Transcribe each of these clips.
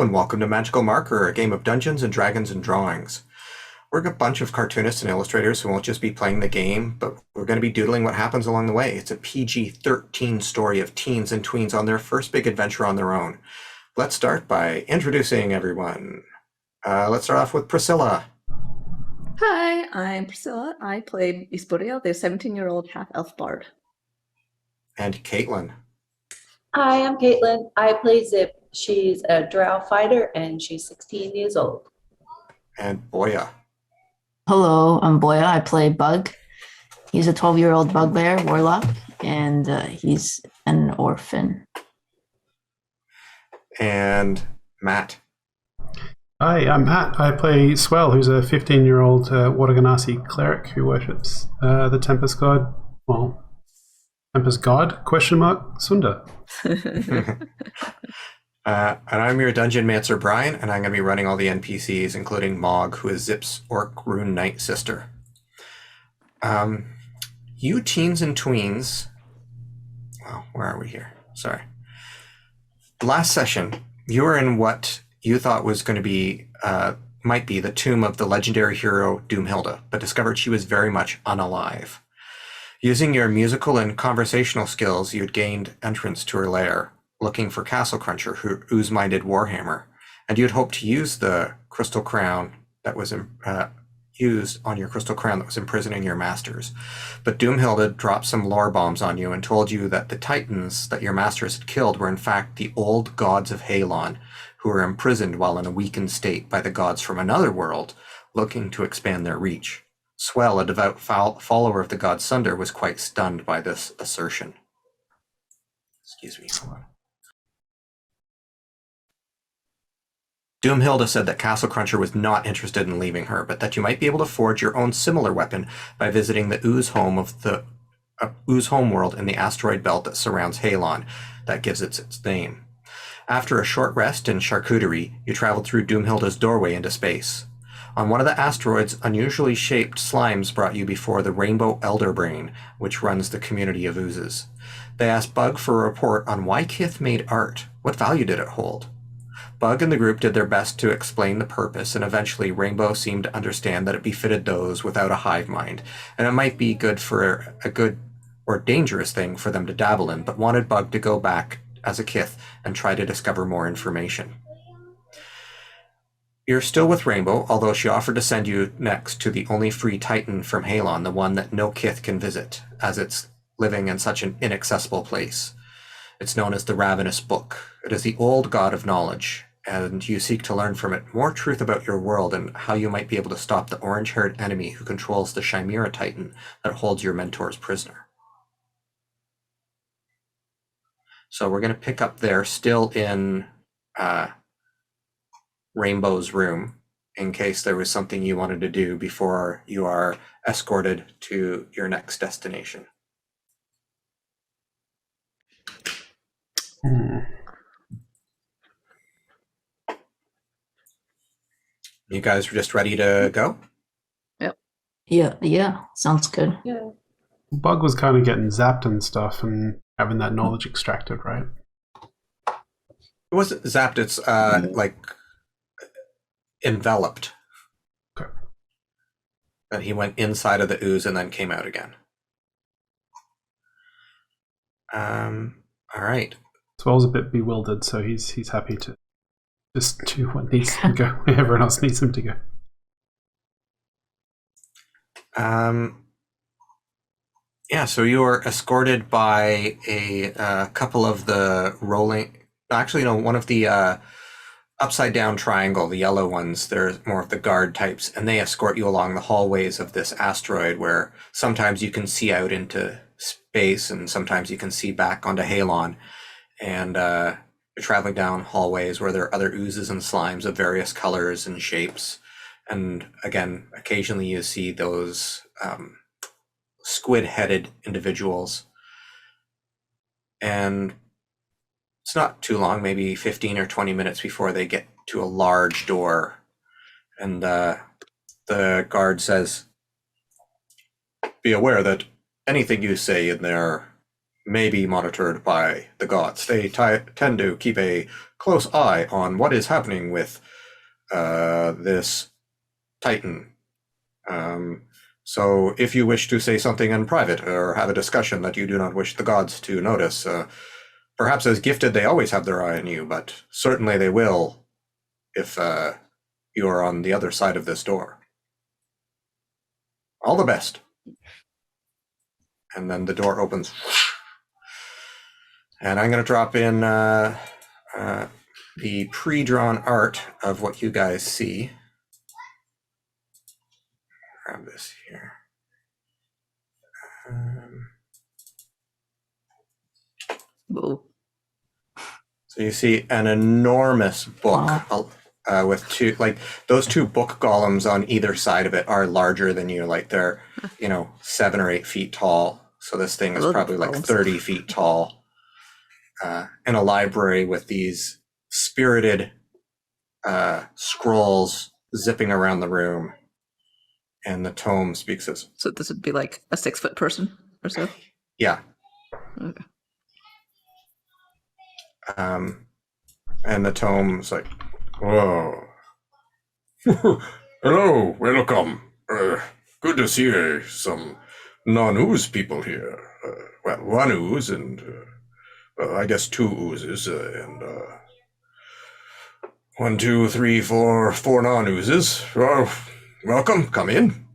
and welcome to Magical Marker, a game of Dungeons and Dragons and Drawings. We're a bunch of cartoonists and illustrators who won't just be playing the game, but we're going to be doodling what happens along the way. It's a PG-13 story of teens and tweens on their first big adventure on their own. Let's start by introducing everyone. Let's start off with Priscilla. Hi, I'm Priscilla. I play Isboria, the 17-year-old half-elf bard. And Caitlin. Hi, I'm Caitlin. I play Zip. She's a drow fighter and she's 16 years old. And Boya. Hello, I'm Boya. I play Bug. He's a 12-year-old bugbear warlock, and he's an orphan. And Matt. Hi, I'm Matt. I play Swell, who's a 15-year-old Water-Ganassi cleric who worships the Tempest God. Well, Tempest God? Sunda. And I'm your Dungeon Mancer, Brian, and I'm going to be running all the NPCs, including Mog, who is Zip's Orc Rune Knight sister. You teens and tweens... Well, where are we here? Sorry. Last session, you were in what you thought was going to be, might be the tomb of the legendary hero Doomhilda, but discovered she was very much unalive. Using your musical and conversational skills, you had gained entrance to her lair, looking for Castle Cruncher, her ooze-minded warhammer, and you'd hoped to use the crystal crown that was used on your crystal crown that was imprisoning your masters. But Doomhilda dropped some lore bombs on you and told you that the titans that your masters had killed were in fact the old gods of Haelon, who were imprisoned while in a weakened state by the gods from another world, looking to expand their reach. Swell, a devout follower of the god Sunder, was quite stunned by this assertion. Excuse me, hold on. Doomhilda said that Castle Cruncher was not interested in leaving her, but that you might be able to forge your own similar weapon by visiting the ooze home of the ooze homeworld in the asteroid belt that surrounds Haelon. That gives it its name. After a short rest in charcuterie, you traveled through Doomhilda's doorway into space. On one of the asteroids, unusually shaped slimes brought you before the Rainbow Elderbrain, which runs the community of oozes. They asked Bug for a report on why Kith made art. What value did it hold? Bug and the group did their best to explain the purpose, and eventually Rainbow seemed to understand that it befitted those without a hive mind, and it might be good for a good or dangerous thing for them to dabble in, but wanted Bug to go back as a Kith and try to discover more information. You're still with Rainbow, although she offered to send you next to the only free Titan from Haelon, the one that no Kith can visit, as it's living in such an inaccessible place. It's known as the Ravenous Book. It is the old god of knowledge, and you seek to learn from it more truth about your world and how you might be able to stop the orange-haired enemy who controls the Chimera Titan that holds your mentors prisoner. So we're going to pick up there, still in Rainbow's room, in case there was something you wanted to do before you are escorted to your next destination. You guys are just ready to go? Yep. Yeah, sounds good. Yeah. Bug was kind of getting zapped and stuff and having that knowledge extracted, right? It wasn't zapped, it's like enveloped. Okay. That he went inside of the ooze and then came out again. All right. Swell's a bit bewildered, so he's happy to just do what needs to go where everyone else needs him to go. Yeah, so you are escorted by a couple of the one of the upside down triangle, the yellow ones. They're more of the guard types, and they escort you along the hallways of this asteroid where sometimes you can see out into space and sometimes you can see back onto Haelon. And you're traveling down hallways where there are other oozes and slimes of various colors and shapes. And again, occasionally you see those squid-headed individuals. And it's not too long, maybe 15 or 20 minutes before they get to a large door. And the guard says, "Be aware that anything you say in there may be monitored by the gods. They tend to keep a close eye on what is happening with this Titan. So if you wish to say something in private or have a discussion that you do not wish the gods to notice, perhaps as gifted they always have their eye on you, but certainly they will if you are on the other side of this door. All the best. And then the door opens. And I'm going to drop in the pre-drawn art of what you guys see. Grab this here. Whoa. So you see an enormous book with two, like those two book golems on either side of it are larger than you. Like they're, 7 or 8 feet tall. So this thing is probably like 30 feet tall. In a library with these spirited scrolls zipping around the room. And the tome speaks as... So this would be like a 6-foot person or so? Yeah. Okay. And the tome's like, whoa. Hello, welcome. Good to see some non-ooze people here. Well, one ooze and I guess 2 oozes and 1, 2, 3, 4 non-oozes. Welcome, come in.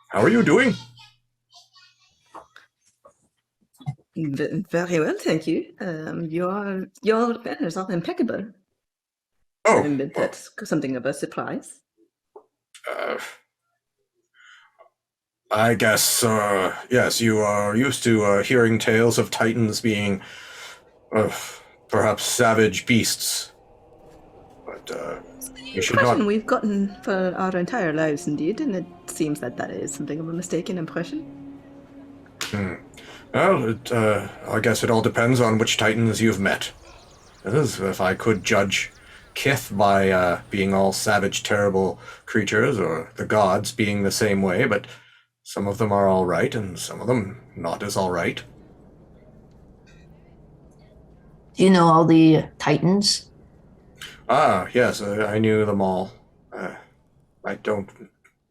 How are you doing? Very well, thank you. Your manners are impeccable. Oh, That's something of a surprise. I guess, yes, you are used to hearing tales of titans being perhaps savage beasts. But you should not... We've gotten for our entire lives, indeed, and it seems that is something of a mistaken impression. Well, I guess it all depends on which titans you've met. If I could judge Kith by being all savage, terrible creatures, or the gods being the same way, but some of them are all right, and some of them not as all right. Do you know all the Titans? Ah, yes, I knew them all.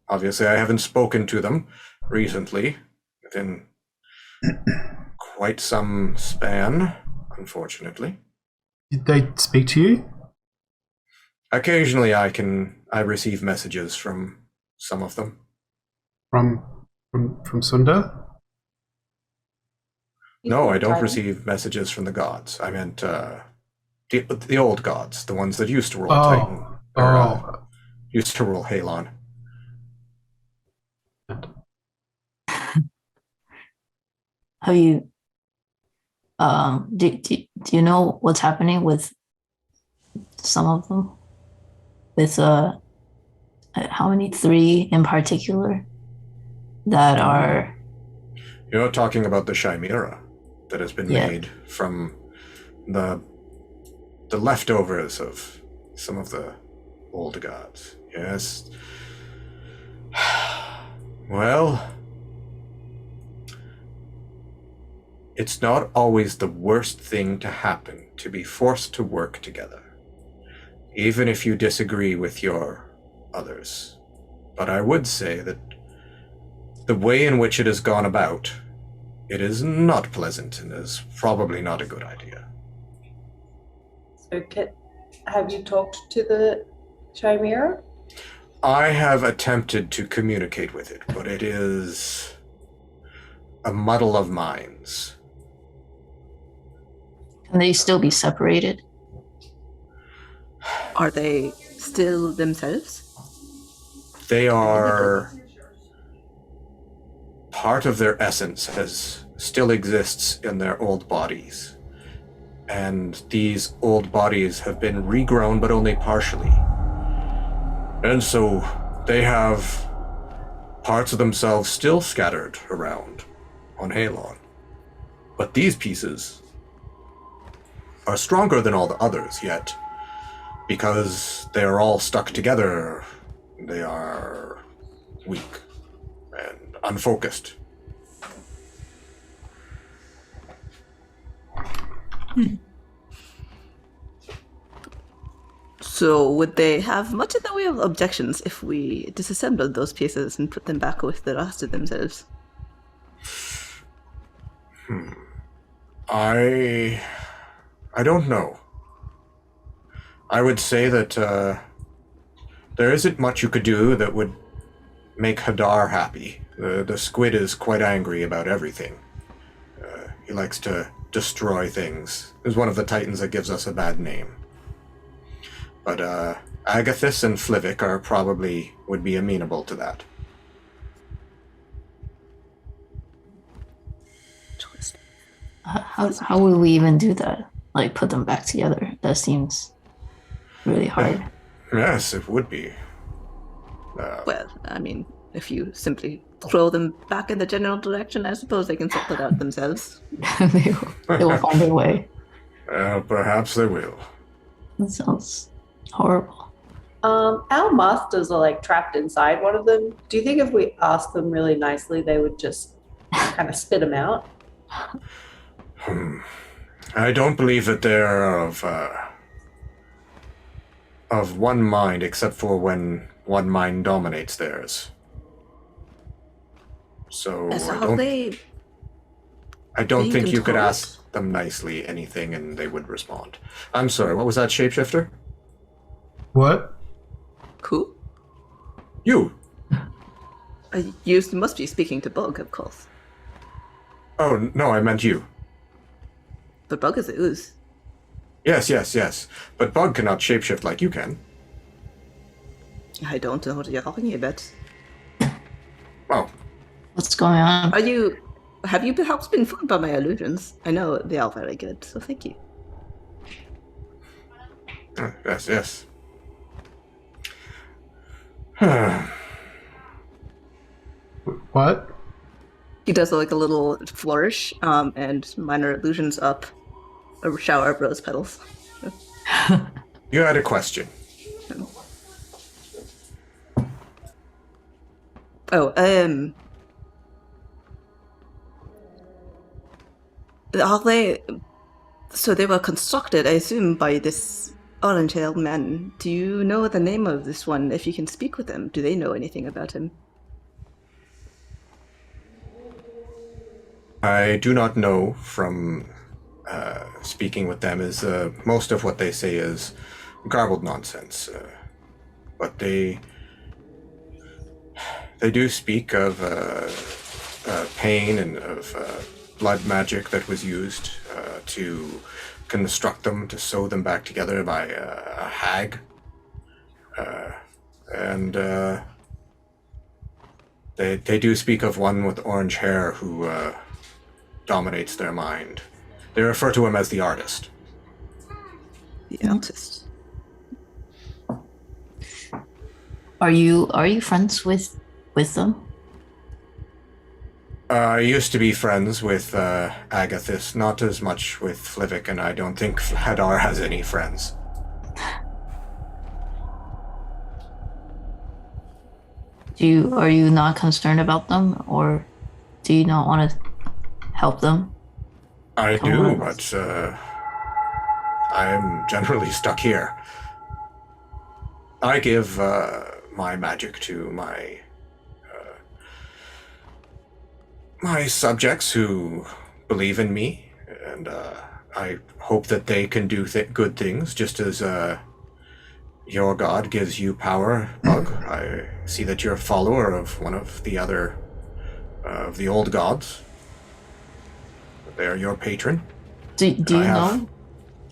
Obviously, I haven't spoken to them recently, within quite some span, unfortunately. Did they speak to you? Occasionally I receive messages from some of them. From Sunda? No, I don't receive messages from the gods. I meant the old gods, the ones that used to rule Titan. Used to rule Haelon. Have you do you know what's happening with some of them? With how many? 3 in particular that are... You're talking about the Chimera that has been made from the leftovers of some of the old gods. Yes. Well, it's not always the worst thing to happen to be forced to work together, even if you disagree with your others. But I would say that the way in which it has gone about, it is not pleasant and is probably not a good idea. So, have you talked to the Chimera? I have attempted to communicate with it, but it is a muddle of minds. Can they still be separated? Are they still themselves? They are... part of their essence still exists in their old bodies. And these old bodies have been regrown, but only partially. And so they have parts of themselves still scattered around on Haelon. But these pieces are stronger than all the others, yet because they are all stuck together, they are weak and unfocused. So would they have much in the way of objections if we disassembled those pieces and put them back with the rest of themselves? I don't know. I would say that there isn't much you could do that would make Hadar happy. The squid is quite angry about everything. He likes to destroy things. He's one of the titans that gives us a bad name. But Agathis and Flivik are probably would be amenable to that. How will we even do that? Like put them back together? That seems really hard. Yes, it would be. Well, I mean, if you simply throw them back in the general direction, I suppose they can sort it out themselves. They will find their way. Perhaps they will. That sounds horrible. Our masters are like trapped inside one of them. Do you think if we ask them really nicely, they would just kind of spit them out? I don't believe that they're of one mind, except for when one mind dominates theirs. So I don't think you could ask them nicely anything and they would respond. I'm sorry, what was that, shapeshifter? What? Cool. You! You must be speaking to Bug, of course. Oh, no, I meant you. But Bug is a ooze. Yes. But Bug cannot shapeshift like you can. I don't know what you're talking about. Oh, What's going on? Have you perhaps been fooled by my illusions? I know they are very good, so thank you. yes. What? He does like a little flourish, and minor illusions up a shower of rose petals. You had a question. Oh, are they... So they were constructed, I assume, by this orange-haired man. Do you know the name of this one, if you can speak with them? Do they know anything about him? I do not know from speaking with them is most of what they say is garbled nonsense. But they do speak of pain and of blood magic that was used to construct them, to sew them back together by a hag. And they do speak of one with orange hair who dominates their mind. They refer to him as the artist. The artist. Are you friends with them? I used to be friends with Agathis, not as much with Flivik, and I don't think Hadar has any friends. Are you not concerned about them, or do you not want to help them? I do, but I am generally stuck here. I give my magic to my subjects who believe in me, and I hope that they can do good things, just as your god gives you power, Bug. I see that you're a follower of one of the other of the old gods. They are your patron. Do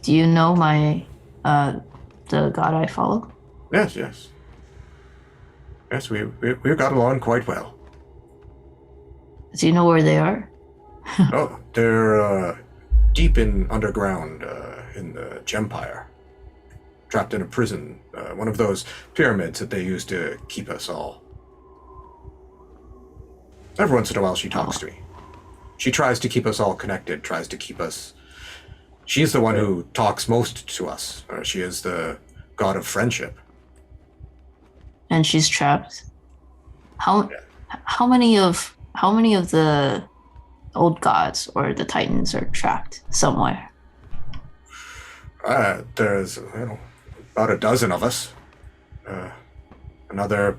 you know my the god I follow? Yes, we got along quite well. Do you know where they are? Oh, they're deep in underground in the Gempire, trapped in a prison, one of those pyramids that they use to keep us all. Every once in a while she talks to me. She tries to keep us all connected, tries to keep us... She's the one who talks most to us. She is the god of friendship. And she's trapped. How many of the old gods or the titans are trapped somewhere? There's about a dozen of us. Another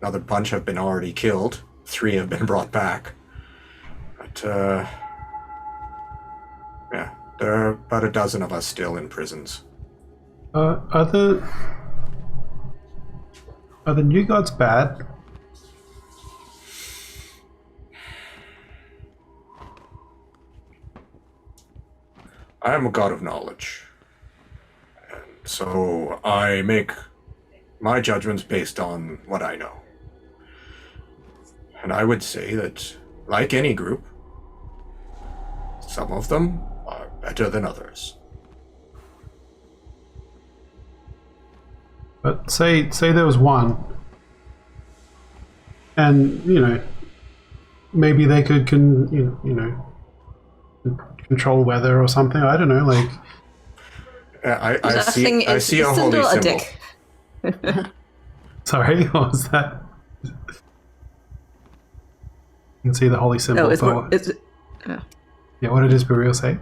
bunch have been already killed. 3 have been brought back. But yeah, there are about a dozen of us still in prisons. Are the new gods bad? I am a god of knowledge. And so I make my judgments based on what I know. And I would say that, like any group, some of them are better than others. But say there was one, and maybe they could control weather or something. I don't know. Like I see a holy Sindel symbol. dick. sorry, what was that? You can see the holy symbol. Oh, it's for- more. yeah, what did his burial say?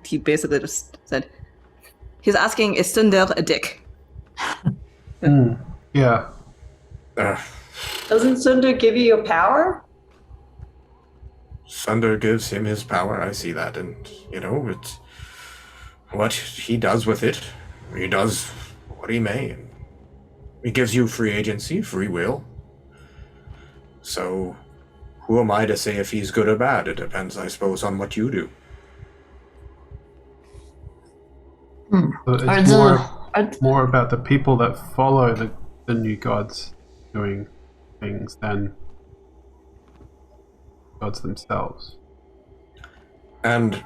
He basically just said, he's asking, is Sundar a dick? Yeah. Doesn't Sundar give you your power? Sunder gives him his power. I see that, and it's what he does with it. He does what he may. He gives you free agency, free will. So, who am I to say if he's good or bad? It depends, I suppose, on what you do. So it's more about the people that follow the new gods doing things than gods themselves. And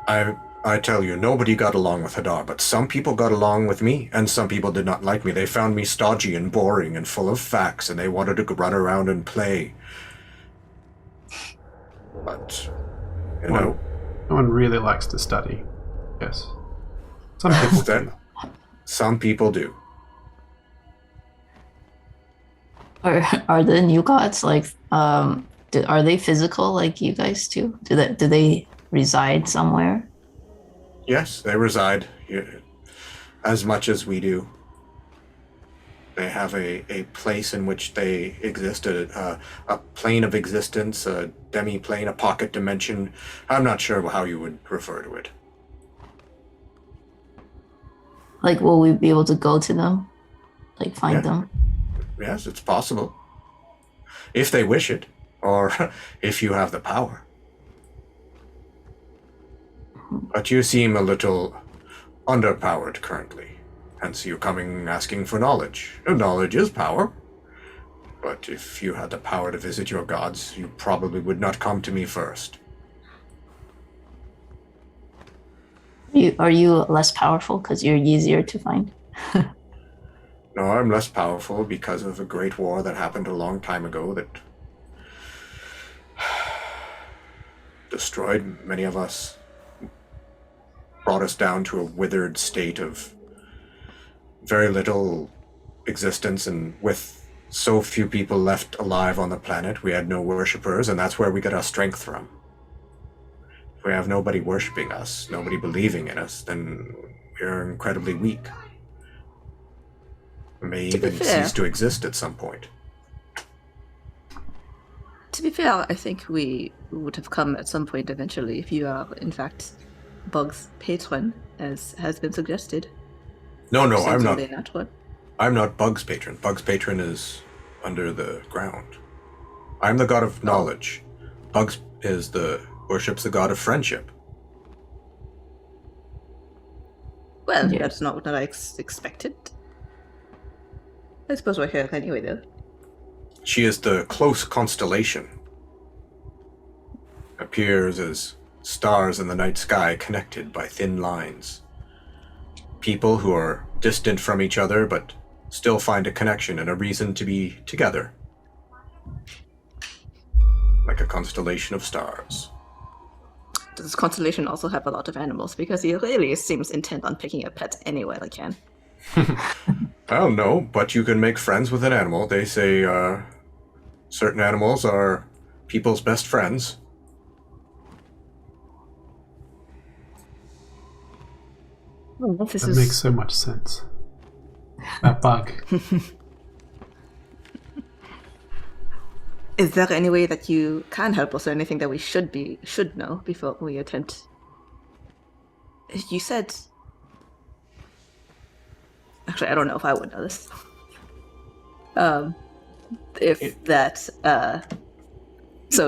I tell you, nobody got along with Hadar, but some people got along with me, and some people did not like me. They found me stodgy and boring and full of facts, and they wanted to run around and play. But, No one really likes to study. Yes. Some people do. Some people do. Are the new gods like are they physical like you guys too? Do they reside somewhere? Yes, they reside here as much as we do. They have a place in which they exist, a plane of existence, a demi-plane, a pocket dimension. I'm not sure how you would refer to it. Like, will we be able to go to them? Like, find them? Yes, it's possible. If they wish it, or if you have the power. But you seem a little underpowered currently, hence you coming asking for knowledge. Knowledge is power. But if you had the power to visit your gods, you probably would not come to me first. Are you less powerful because you're easier to find? No, I'm less powerful because of a great war that happened a long time ago that destroyed many of us, brought us down to a withered state of very little existence, and with so few people left alive on the planet, we had no worshippers, and that's where we get our strength from. If we have nobody worshipping us, nobody believing in us, then we're incredibly weak. We may even cease to exist at some point. To be fair, I think we would have come at some point eventually if you are, in fact, Bug's patron, as has been suggested. No, I'm not. That one. I'm not Bug's patron. Bug's patron is under the ground. I'm the god of knowledge. Bug's worships the god of friendship. Well, that's not what I expected. I suppose we're here anyway, though. She is the close constellation. Appears as stars in the night sky connected by thin lines. People who are distant from each other but still find a connection and a reason to be together. Like a constellation of stars. Does this constellation also have a lot of animals? Because he really seems intent on picking up pets anywhere they can. I don't know, but you can make friends with an animal. They say certain animals are people's best friends. Oh, this That is makes so much sense. That bug. Is there any way that you can help us, or anything that we should know before we attempt? You said. Actually, I don't know if I would know this. So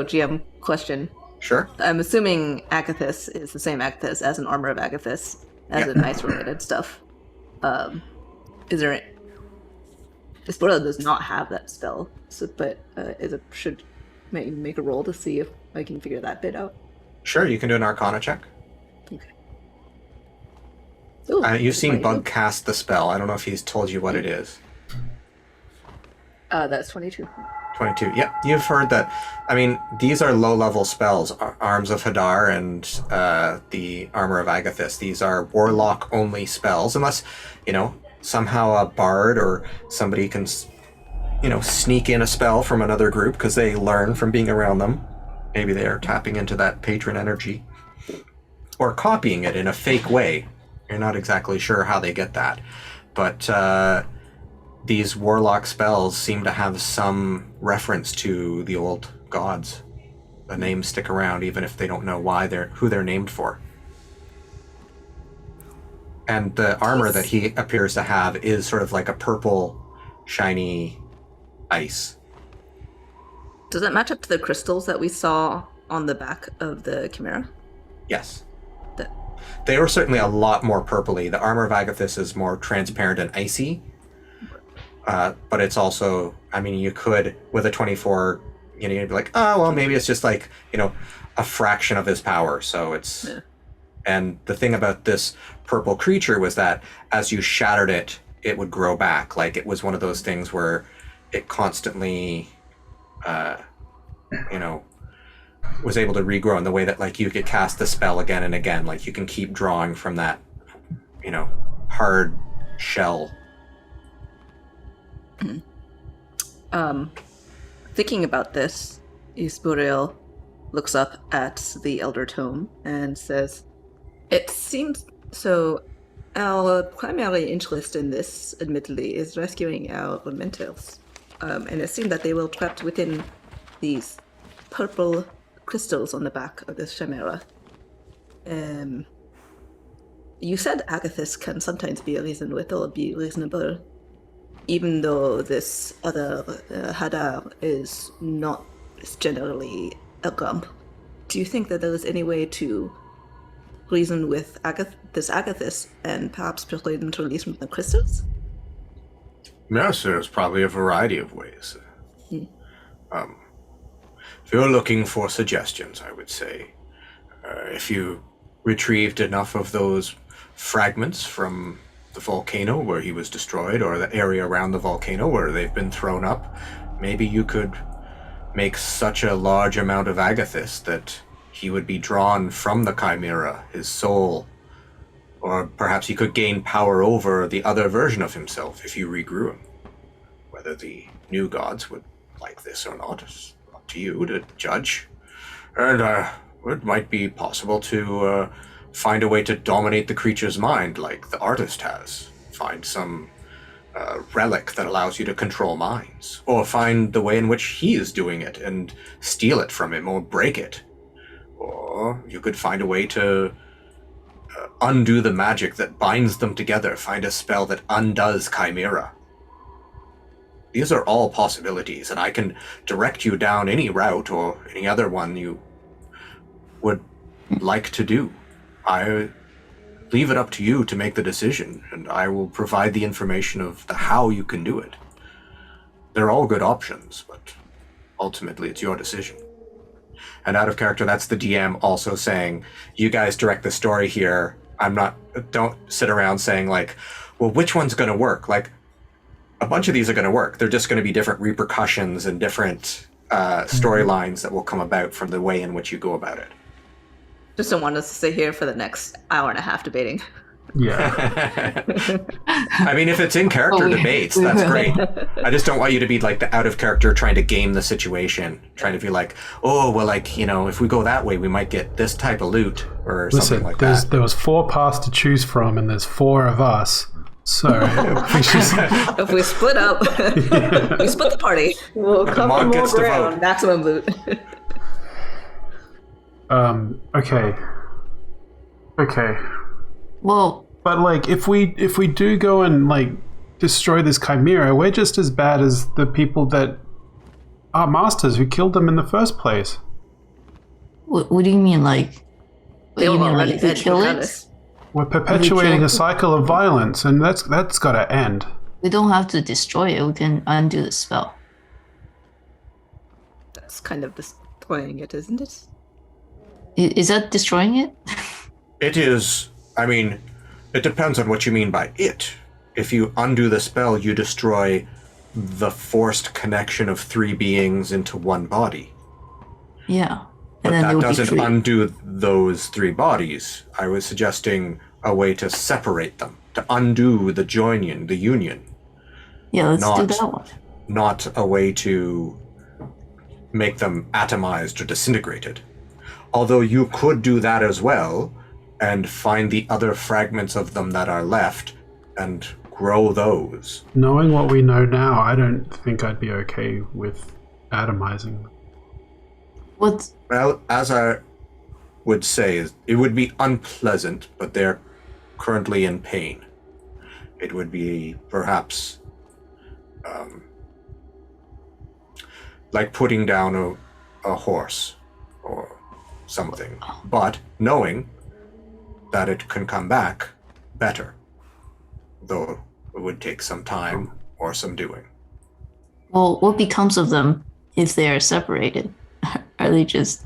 GM question. Sure. I'm assuming Agathis is the same Agathis as an Armor of Agathis, as in ice-related stuff. Is there? Esporla does not have that spell, so, but should make a roll to see if I can figure that bit out. Sure, you can do an Arcana check. Okay. Ooh, You've seen 22. Bug cast the spell. I don't know if he's told you what it is. That's 22. 22. Yep, you've heard that. I mean, these are low-level spells. Arms of Hadar and the Armor of Agathis. These are Warlock-only spells, unless, somehow a bard or somebody can, sneak in a spell from another group because they learn from being around them. Maybe they are tapping into that patron energy. Or copying it in a fake way. You're not exactly sure how they get that. But these warlock spells seem to have some reference to the old gods. The names stick around even if they don't know who they're named for. And the armor that he appears to have is sort of like a purple, shiny ice. Does it match up to the crystals that we saw on the back of the Chimera? Yes. They were certainly a lot more purpley. The Armor of Agathis is more transparent and icy. But it's also, you could, with a 24, you'd be like, oh, well, maybe it's just like, a fraction of his power. So it's... Yeah. And the thing about this purple creature was that as you shattered it, it would grow back. Like, it was one of those things where it constantly, was able to regrow in the way that, like, you could cast the spell again and again. Like, you can keep drawing from that, hard shell. Thinking about this, Isburiel looks up at the Elder Tome and says, it seems so. Our primary interest in this, admittedly, is rescuing our elementals. And it seemed that they were trapped within these purple crystals on the back of this Chimera. You said Agathis can sometimes be reasoned with or be reasonable, even though this other Hadar is not generally a grump. Do you think that there is any way to reason with this Agathis and perhaps persuade them to release from the crystals? Yes, there's probably a variety of ways. If you're looking for suggestions, I would say, if you retrieved enough of those fragments from the volcano where he was destroyed, or the area around the volcano where they've been thrown up, maybe you could make such a large amount of Agathis that he would be drawn from the Chimera, his soul. Or perhaps he could gain power over the other version of himself if you regrew him. Whether the new gods would like this or not is up to you to judge. And it might be possible to find a way to dominate the creature's mind like the artist has. Find some relic that allows you to control minds. Or find the way in which he is doing it and steal it from him or break it. Or you could find a way to undo the magic that binds them together. Find a spell that undoes Chimera. These are all possibilities, and I can direct you down any route or any other one you would like to do. I leave it up to you to make the decision, and I will provide the information of the how you can do it. They're all good options, but ultimately it's your decision. And out of character, that's the DM also saying, you guys direct the story here. Don't sit around saying like, well, which one's going to work? Like, a bunch of these are going to work. They're just going to be different repercussions and different storylines that will come about from the way in which you go about it. Just don't want us to sit here for the next hour and a half debating. Yeah. I mean, if it's in character debates, that's great. I just don't want you to be like the out of character trying to game the situation, trying to be like, oh, well, like, you know, if we go that way, we might get this type of loot or something like that. There was 4 paths to choose from, and there's 4 of us. So If we split up, we split the party. We'll But the cover monk more gets to ground. vote. Maximum loot. Okay. Well, But like, if we do go and like destroy this chimera, we're just as bad as the people that are masters who killed them in the first place. what do you mean, like? They you were mean, already like, if we dead kill without it? us. We're perpetuating kill- a cycle of violence, and that's got to end. We don't have to destroy it. We can undo the spell. That's kind of destroying it, isn't it? Is that destroying it? It is, I mean, it depends on what you mean by it. If you undo the spell, you destroy the forced connection of 3 beings into one body. Yeah. But And then they that would be doesn't free. undo those 3 bodies. I was suggesting a way to separate them, to undo the joining, the union, Yeah, let's do not- that one. not a way to make them atomized or disintegrated. Although you could do that as well and find the other fragments of them that are left and grow those. Knowing what we know now, I don't think I'd be okay with atomizing them. What's Well, as I would say, it would be unpleasant, but they're currently in pain. It would be perhaps like putting down a horse or something, but knowing that it can come back better, though it would take some time or some doing. well? What becomes of them if they are separated? Are they just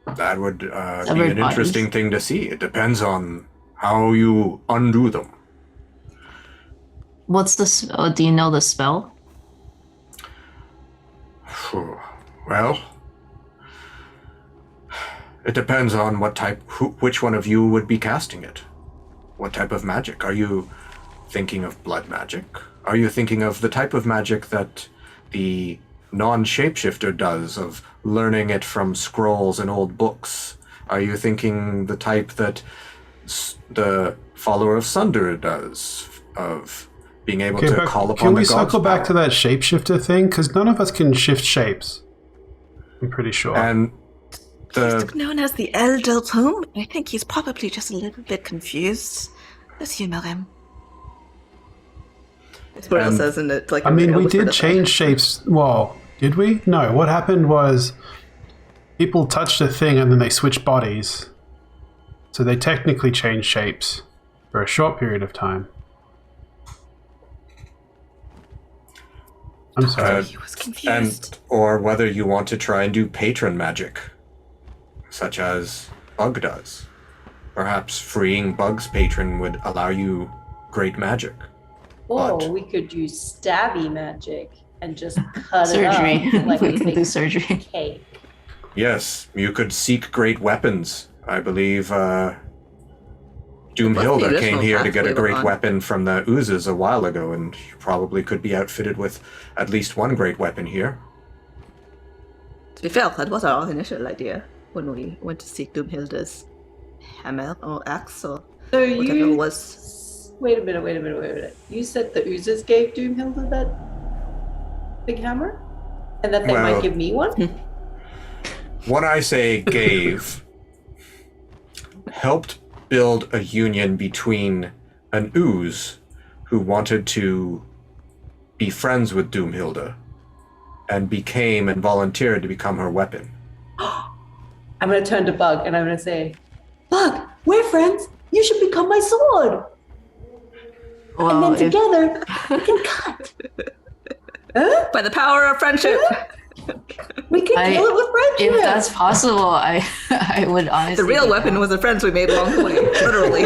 That would be Severed an interesting bodies. thing to see. It depends on how you undo them. what's the spell? Do you know the spell? Well, it depends on what type, which one of you would be casting it. What type of magic? Are you thinking of blood magic? Are you thinking of the type of magic that the non-shapeshifter does, of learning it from scrolls and old books? Are you thinking the type that the follower of Sunder does, of being able to but call upon can we the gods' circle back power? to that shapeshifter thing? Because none of us can shift shapes. I'm pretty sure. And the He's known as the Elder Tome. I think he's probably just a little bit confused. Let's humor him. That's what it And- says in it. Like, I mean, we almost did word of change shapes. Well, did we? No. What happened was people touched a thing and then they switched bodies. So they technically changed shapes for a short period of time. I'm sorry. He was confused. and or whether you want to try and do patron magic, such as Bug does. Perhaps freeing Bug's patron would allow you great magic. Or But- we could use stabby magic and just cut Surgery. it up like we a can do big surgery. cake. Yes, you could seek great weapons. I believe What's Doomhilda the came additional here to path get a we were great on? weapon from the oozes a while ago, and you probably could be outfitted with at least one great weapon here. To be fair, that was our initial idea when we went to seek Doomhilda's hammer or axe or So whatever you it was. wait a minute. You said the oozes gave Doomhilda that big hammer? And that they Well- might give me one? When I say gave, helped build a union between an ooze who wanted to be friends with Doomhilda and became and volunteered to become her weapon. I'm gonna turn to Bug and I'm gonna say, Bug, we're friends. You should become my sword. And Well, then if, together we can cut. Huh? By the power of friendship! We can I- kill it with friendship. if that's possible, I I would honestly. The real be weapon was the friends we made along the way, literally.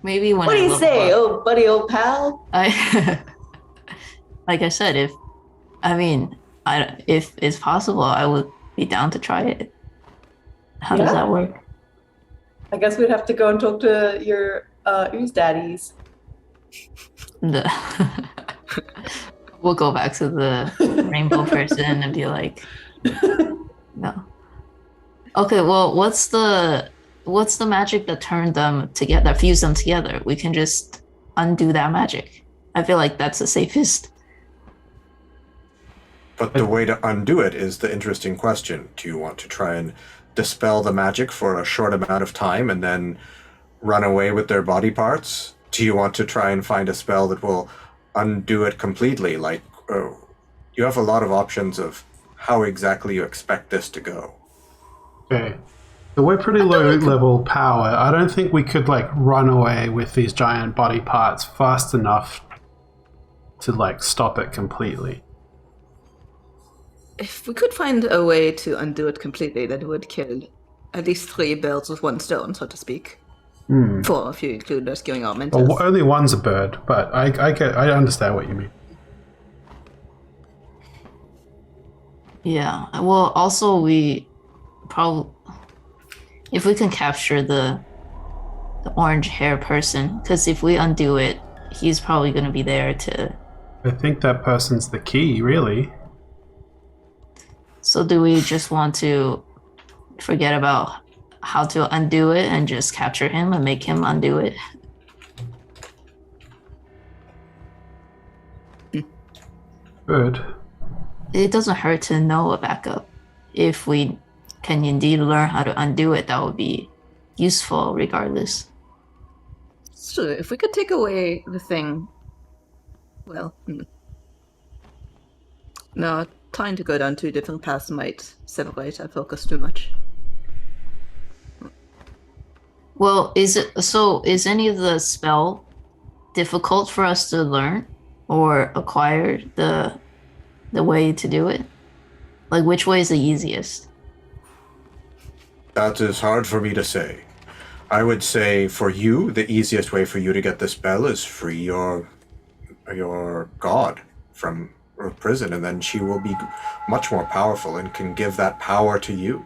Maybe when What do I you level say, up, old buddy, old pal? I like I said, if it's possible, I would be down to try it. How does that work? I guess we'd have to go and talk to your ooze daddies. We'll go back to the rainbow person and be like, no. Okay, well, what's the magic that turned them together, that fused them together? We can just undo that magic. I feel like that's the safest. But the way to undo it is the interesting question. Do you want to try and dispel the magic for a short amount of time and then run away with their body parts? Do you want to try and find a spell that will undo it completely? Like, you have a lot of options of how exactly you expect this to go. Okay. So we're pretty low level power. I don't think we could like run away with these giant body parts fast enough to like stop it completely. If we could find a way to undo it completely, that would kill at least 3 birds with 1 stone, so to speak. 4 if you include us going on mentors. Well, only one's a bird, but I understand what you mean. Yeah. Well, also we probably, if we can capture the orange hair person, because if we undo it, he's probably going to be there to. I think that person's the key, really. So do we just want to forget about how to undo it and just capture him and make him undo it? Good. It doesn't hurt to know a backup. If we can indeed learn how to undo it, that would be useful regardless. So if we could take away the thing, well, no, trying to go down 2 different paths might separate our focus too much. Well, is any of the spell difficult for us to learn or acquire the way to do it? Like, which way is the easiest? That is hard for me to say. I would say for you, the easiest way for you to get the spell is free your god from prison, and then she will be much more powerful and can give that power to you.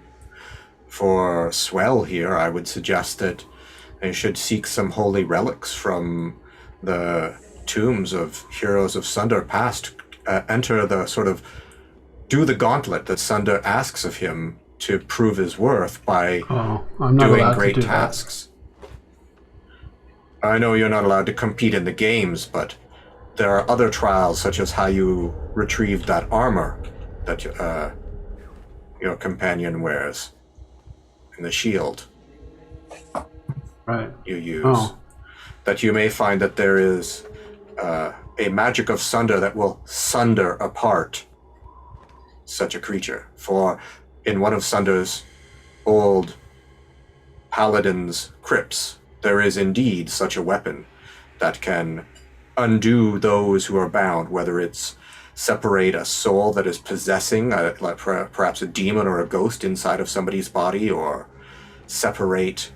For Swell here, I would suggest that you should seek some holy relics from the tombs of heroes of Sunder past. Enter the sort of, do the gauntlet that Sunder asks of him to prove his worth by I'm not doing allowed great to do tasks. I know you're not allowed to compete in the games, but there are other trials, such as how you retrieved that armor that your companion wears, and the shield Right. you use. That you may find that there is a magic of Sunder that will sunder apart such a creature. For in one of Sunder's old paladin's crypts, there is indeed such a weapon that can undo those who are bound, whether it's separate a soul that is possessing like perhaps a demon or a ghost inside of somebody's body, or separate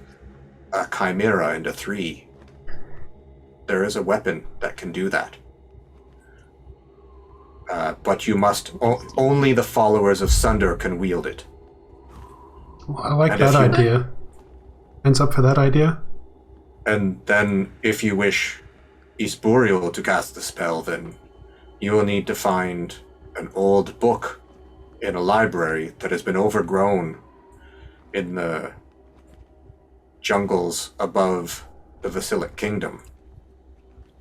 a chimera into 3. There is a weapon that can do that. But you must, only the followers of Sunder can wield it. Well, I like And that if you- idea. Hands up for that idea. And then, if you wish Isburiel to cast the spell, then you will need to find an old book in a library that has been overgrown in the jungles above the Vasilic Kingdom.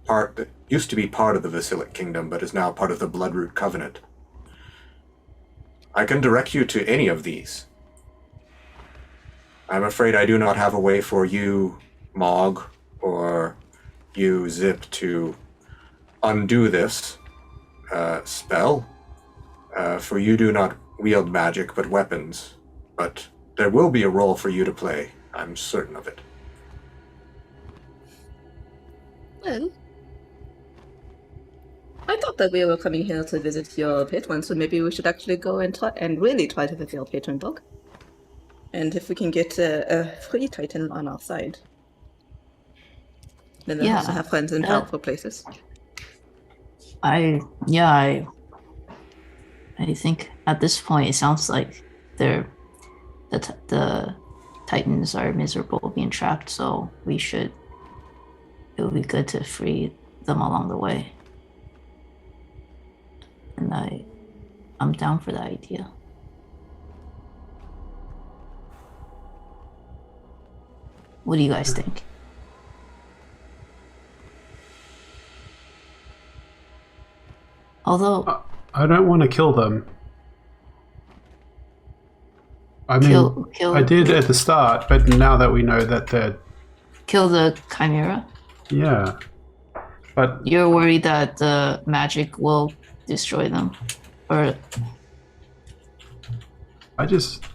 Part that used to be part of the Vasilic Kingdom, but is now part of the Bloodroot Covenant. I can direct you to any of these. I'm afraid I do not have a way for you, Mog, or you, Zip, to undo this spell. For you do not wield magic, but weapons. But there will be a role for you to play. I'm certain of it. Well, I thought that we were coming here to visit your patron, so maybe we should actually go and really try to fulfill patron book. And if we can get a free titan on our side, then we'll also have friends in powerful places. I think at this point it sounds like the Titans are miserable being trapped, so it would be good to free them along the way. And I'm down for that idea. What do you guys think? Although I don't want to kill them. I mean, kill I did at the start, but now that we know that they're... kill the Chimera. Yeah. But You're worried that the magic will destroy them, or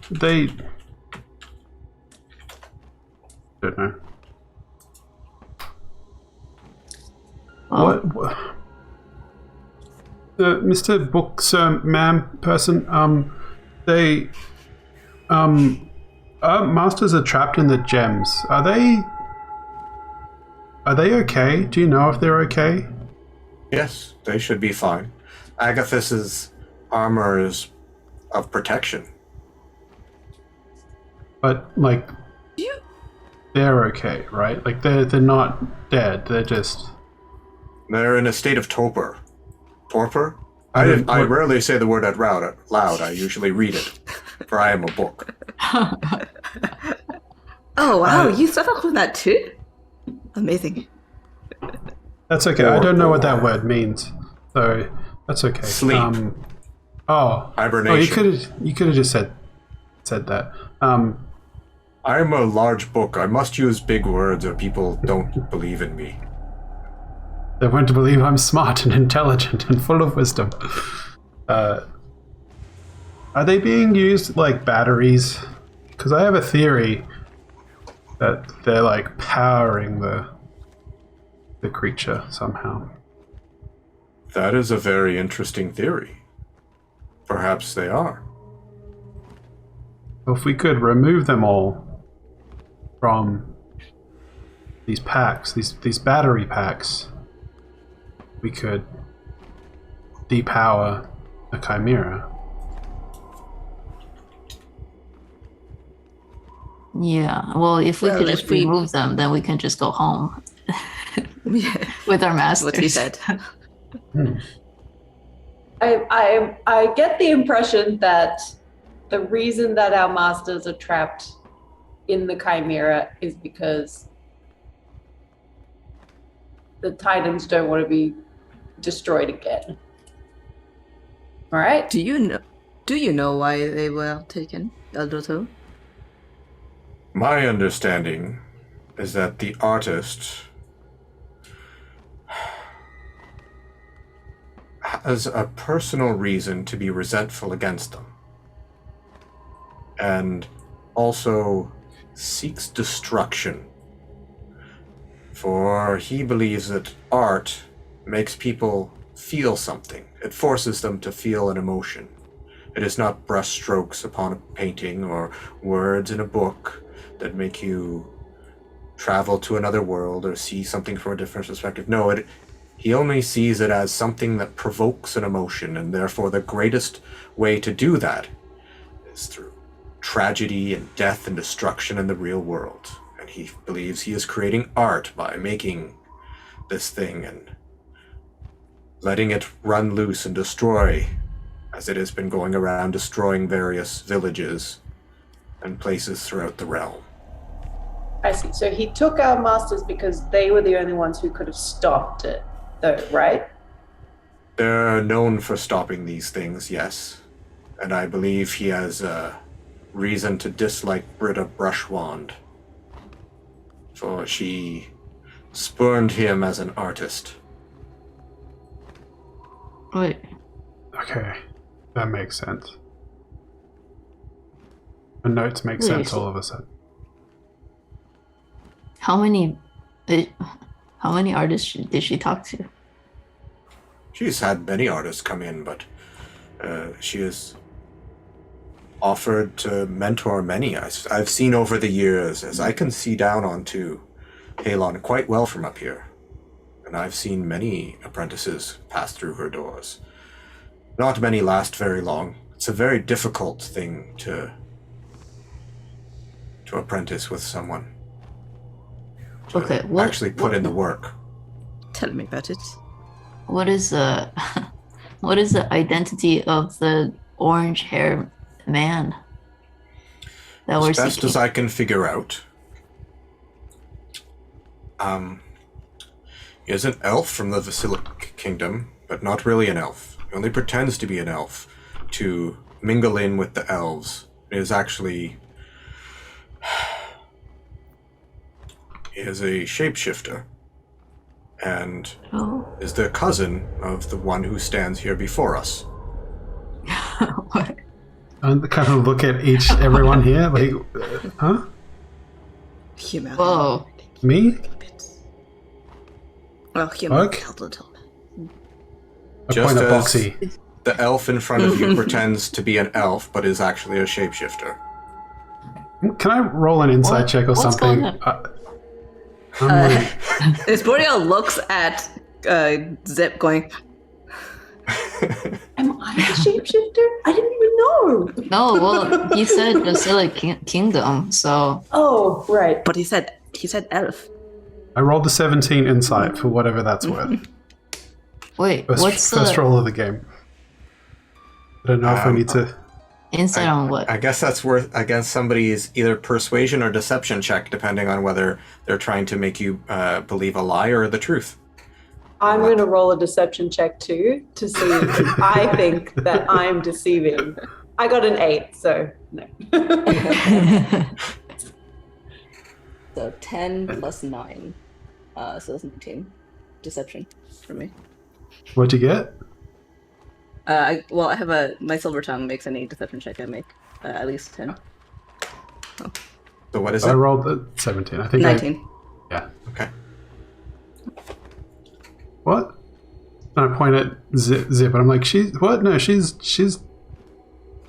they... don't know. well, Mr. Books, ma'am, person, our masters are trapped in the gems. Are they okay? Do you know if they're okay? Yes, they should be fine. Agathis's armor is of protection. But like, they're okay, right? Like they're not dead. They're just... They're in a state of torpor. Torpor? I What- rarely say the word out loud. I usually read it, for I am a book. Oh wow, you suffer from that too? Amazing. That's okay. I don't know what that word means, so that's okay. Sleep. Hibernation. You could have just said that. I am a large book. I must use big words or people don't believe in me. They want to believe I'm smart and intelligent and full of wisdom. Are they being used like batteries? Because I have a theory that they're like powering the creature somehow. That is a very interesting theory. Perhaps they are. So if we could remove them all from these packs, these battery packs, we could depower a chimera. yeah. Well, if we Well, could just if we- remove them, then we can just go home Yeah, with our masters. what he said. I get the impression that the reason that our masters are trapped in the Chimera is because the Titans don't want to be destroyed again. All right? Do you know why they were taken, Eldoto? My understanding is that the artist has a personal reason to be resentful against them. And also seeks destruction. For he believes that art makes people feel something. It forces them to feel an emotion. It is not brushstrokes upon a painting or words in a book that make you travel to another world or see something from a different perspective. No, he only sees it as something that provokes an emotion, and therefore the greatest way to do that is through tragedy and death and destruction in the real world. And he believes he is creating art by making this thing and letting it run loose and destroy, as it has been going around destroying various villages and places throughout the realm. I see. So he took our masters because they were the only ones who could have stopped it, though, right? They're known for stopping these things, yes. And I believe he has a reason to dislike Britta Brushwand, for she spurned him as an artist. Wait, Okay, that makes sense. The notes make Wait, sense so- all of a sudden. how many artists did she talk to? She's had many artists come in, but she has offered to mentor many. I've seen over the years, as I can see down onto Haelon quite well from up here. And I've seen many apprentices pass through her doors. Not many last very long. It's a very difficult thing to to apprentice with someone. To Okay, actually put in the work. Tell me about it. what is the what is the identity of the orange hair man that we're As best seeking? as I can figure out, he is an elf from the Vasilic Kingdom, but not really an elf. He only pretends to be an elf to mingle in with the elves. He is actually... He is a shapeshifter, and Oh. is the cousin of the one who stands here before us. What? And kind of look at everyone here, like, huh? Human. Whoa. Me? Well, human. Oak? Held it up. I Just point at as- Boxy. The elf in front of you pretends to be an elf, but is actually a shapeshifter. Can I roll an insight What? check or What's something? going on? I'm like, Isboreal looks at Zip going, Am I a shapeshifter? I didn't even know. No, well, he said Basilic Kingdom, so Oh, right. but he said elf. I rolled a 17 insight for whatever that's worth. wait, what's First the roll of the game. I don't know if I need to. insight on what? I guess that's worth against somebody's either persuasion or deception check, depending on whether they're trying to make you believe a lie or the truth. I'm going to roll a deception check too to see if I think that I'm deceiving. I got an 8, so no. So 10 plus 9. So that's 19. Deception for me. What'd you get? I have my silver tongue makes any deception check I make. At least 10. So what is I it? rolled a 17. I think 19. Yeah. Okay. What? And I point at Zip, and I'm like, she's what? No, she's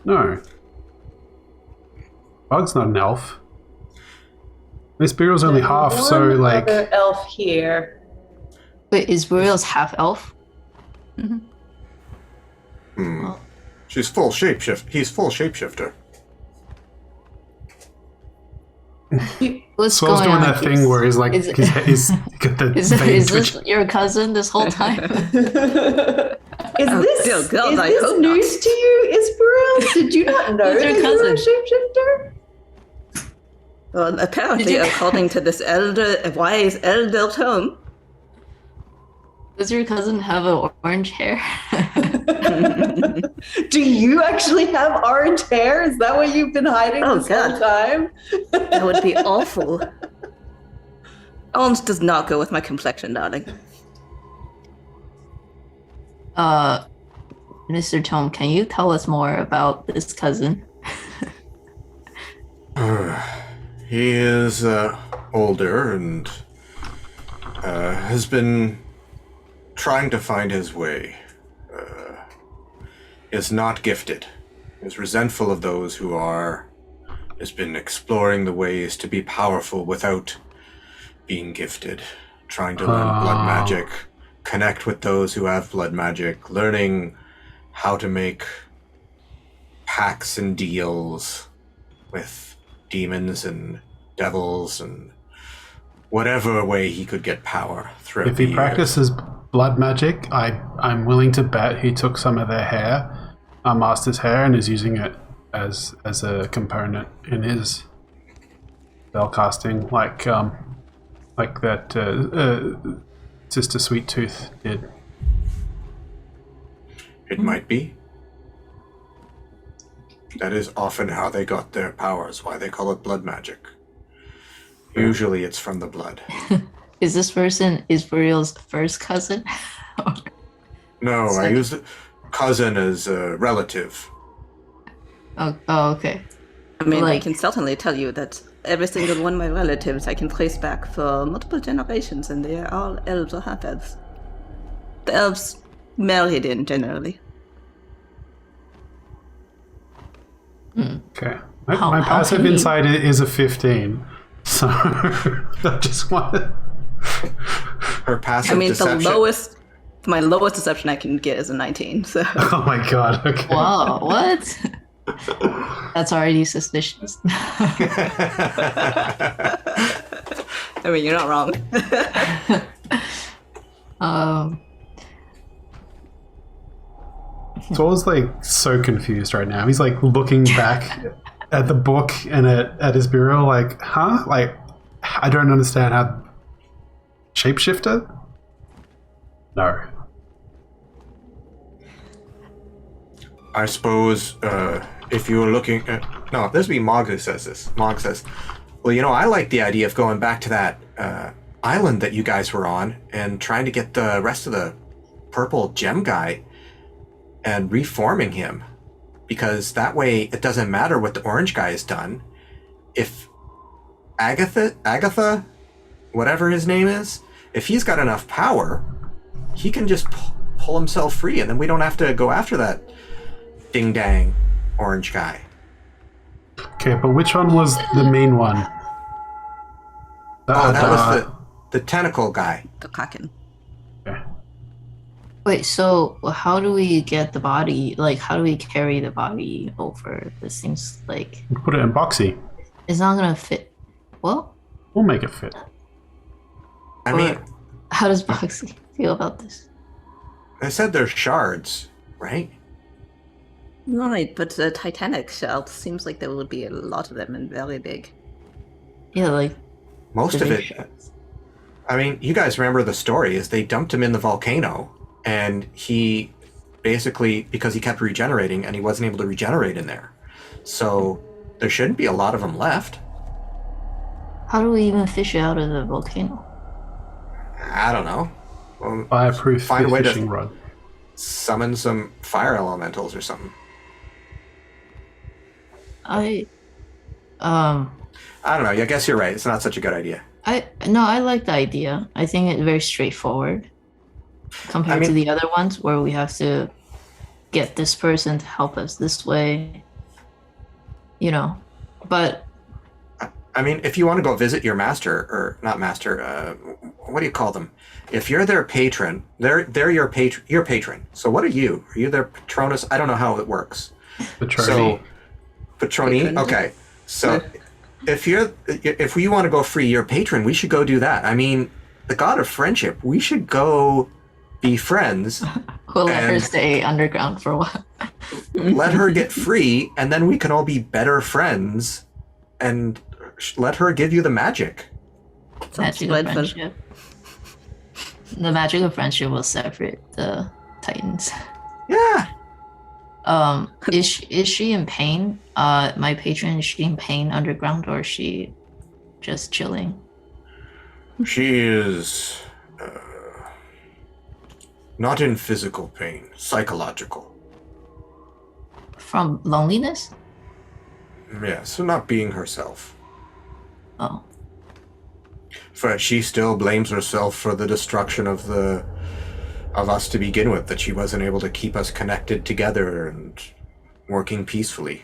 no. Bug's not an elf. Miss Beerle's only half, so One like, other elf here. Wait, is Boreal's half elf? She's full shapeshift. He's full shapeshifter. What's Swell's going doing on? that thing where he's like, Is- he's got the Is vein this twitching. your cousin this whole time? Is this, dear God, is I this hope news not. to you, Isabel? Did you not know Who's your that you were a cousin? shapeshifter? Well, apparently, Did you- according to this wise elder tome, Does your cousin have orange hair? Do you actually have orange hair? Is that what you've been hiding Oh, this whole God. time? that would be awful. Orange does not go with my complexion, darling. Mr. Tome, can you tell us more about this cousin? He is older and has been trying to find his way. Is not gifted. Is resentful of those who are. Has been exploring the ways to be powerful without being gifted. Trying to learn blood magic. Connect with those who have blood magic. Learning how to make pacts and deals with demons and devils and whatever way he could get power throughout If the he years. practices blood magic, I'm willing to bet he took some of their hair, our master's hair, and is using it as a component in his spell casting, like that Sister Sweet Tooth did. It might be. That is often how they got their powers, why they call it blood magic. Usually it's from the blood. Is this person Boreal's first cousin? No, I Second. use cousin as a relative. Oh, okay. I mean, I Like- can certainly tell you that every single one of my relatives I can trace back for multiple generations, and they are all elves or half-elves. The elves married in, generally. Okay. My How passive can you- insight is a 15, so I just wanted. Her passive I mean, deception. my lowest deception I can get is a 19, so... Oh my god. Okay. Wow, what? That's already suspicious. I mean, you're not wrong. um, Swell's like so confused right now. He's like looking back at the book and at his bureau, like, huh? Like, I don't understand how. Shapeshifter? No. I suppose if you were looking at... No, this would be Mog who says this. Mog says, well, you know, I like the idea of going back to that island that you guys were on and trying to get the rest of the purple gem guy and reforming him. Because that way it doesn't matter what the orange guy has done. If Agatha, whatever his name is, if he's got enough power, he can just pull himself free, and then we don't have to go after that ding-dang orange guy. Okay, but which one was the main one? That was the tentacle guy. The Kraken. Okay. wait, so how do we get the body? Like, how do we carry the body over? This seems like Put it in boxy. it's not gonna fit. Well, We'll make it fit. I mean, how does Boxy feel about this? I said they're shards, right? Right, but the Titanic shell seems like there would be a lot of them and very big. Yeah, like Most of big it. shards. I mean, you guys remember the story is they dumped him in the volcano, and he basically, because he kept regenerating, and he wasn't able to regenerate in there. So there shouldn't be a lot of them left. How do we even fish it out of the volcano? I don't know. Fireproof Find a way to- fishing rod. Summon some fire elementals or something. I I don't know. I guess you're right. It's not such a good idea. I like the idea. I think it's very straightforward compared to mean- the other ones where we have to get this person to help us this way. You know, but I mean, if you want to go visit your master, or not master, what do you call them? If you're their patron, they're your patron. So what are you? Are you their patronus? I don't know how it works. Patroni. So, patroni. Patron. Okay. So, if we want to go free your patron, we should go do that. I mean, the god of friendship. We should go be friends. we'll let her And- stay underground for a while. Let her get free, and then we can all be better friends, and let her give you the magic. Magic of friendship. The magic of friendship will separate the titans. Yeah. Is she in pain? My patron, is she in pain underground, or is she just chilling? She is not in physical pain, psychological. From loneliness? Yeah, so not being herself. Oh. For she still blames herself for the destruction of us to begin with, that she wasn't able to keep us connected together and working peacefully.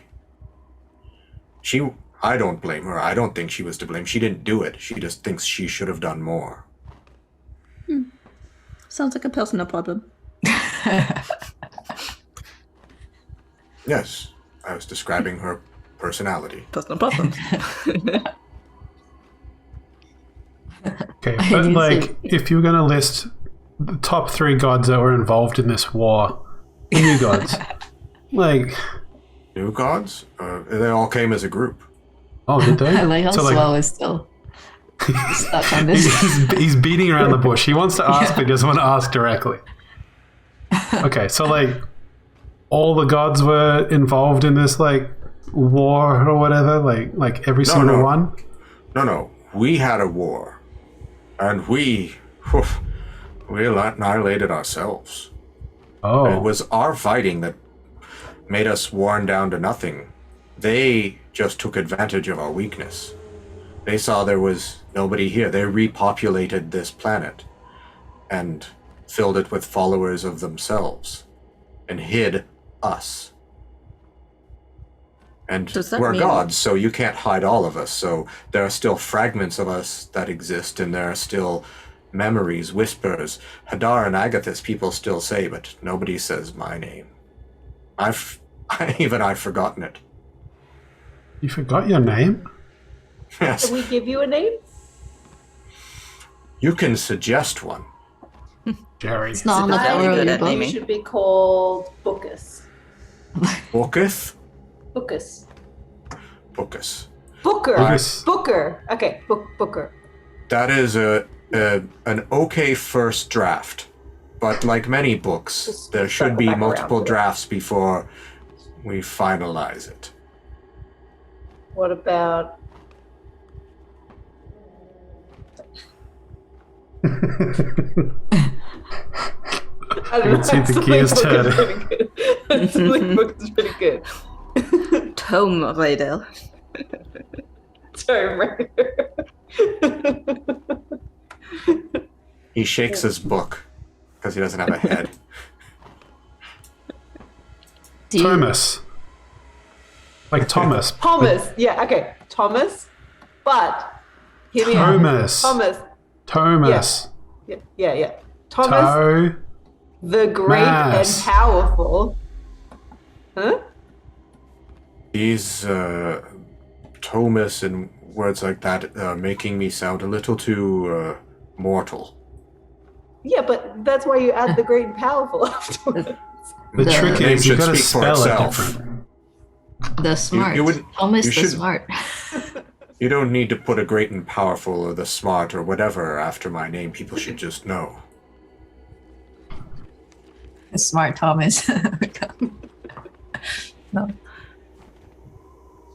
I don't blame her. I don't think she was to blame. She didn't do it. She just thinks she should have done more. Sounds like a personal problem. Yes, I was describing her personality. Personal problems. Okay, I but didn't like, say- if you were going to list the top 3 gods that were involved in this war, the new gods, like, New gods? They all came as a group. oh, did they? I like how So, like, Swell is still stuck on this. he's beating around the bush. He wants to ask, but he doesn't want to ask directly. Okay, so like, all the gods were involved in this like war or whatever, like every single no. one. No. We had a war. And we annihilated ourselves. Oh, It was our fighting that made us worn down to nothing. They just took advantage of our weakness. They saw there was nobody here. They repopulated this planet and filled it with followers of themselves and hid us. And Does that we're mean- gods, so you can't hide all of us. So there are still fragments of us that exist, and there are still memories, whispers. Hadar and Agatha's people still say, but nobody says my name. I've forgotten it. You forgot your name? Yes. Can we give you a name? You can suggest one. Jerry. It's not on the Super cover of good your at book. You naming. should be called Bookus. Booketh? Bookus. Bookus. Booker. Bookus. Booker. Okay, Booker. That is an okay first draft. But like many books, Just there should circle be back around multiple to it. drafts before we finalize it. What about... I don't You can see the Something gears Book is turning. pretty good. Something Book is pretty good. Tome, Raidel. Sorry, right. He shakes his book because he doesn't have a head. Do you- Thomas. Like Thomas. Thomas. Yeah, okay. Thomas. But, hear me out. Thomas. Thomas. Thomas. Yeah. Thomas, the great Mass. and powerful. Huh? These Thomas and words like that making me sound a little too mortal. Yeah, but that's why you add the great and powerful afterwards. The The trick name is you should gotta speak for spell it itself. different. The smart. wouldn't- Thomas you the should- smart. You don't need to put a great and powerful or the smart or whatever after my name. People should just know. The smart Thomas. No.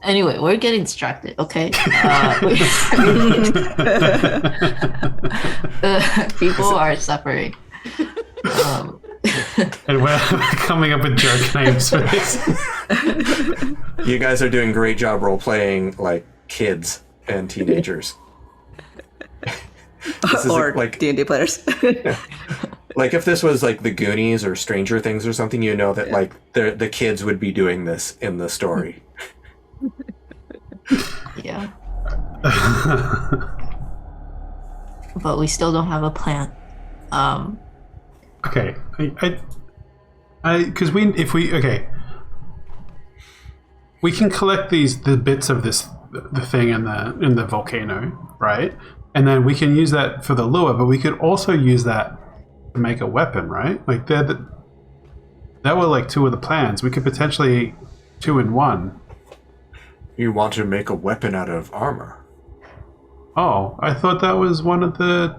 Anyway, we're getting distracted, okay? People are suffering. And we're coming up with joke names for this. You guys are doing a great job role playing like kids and teenagers. This is Or like D&D players. like if this was like the Goonies or Stranger Things or something, you know that like the kids would be doing this in the story. Yeah. But we still don't have a plan. Okay, because we can collect the bits of the thing in the volcano, right? And then we can use that for the lure, but we could also use that to make a weapon, right? Like that were like two of the plans. We could potentially 2 in 1. You want to make a weapon out of armor. Oh, I thought that was one of the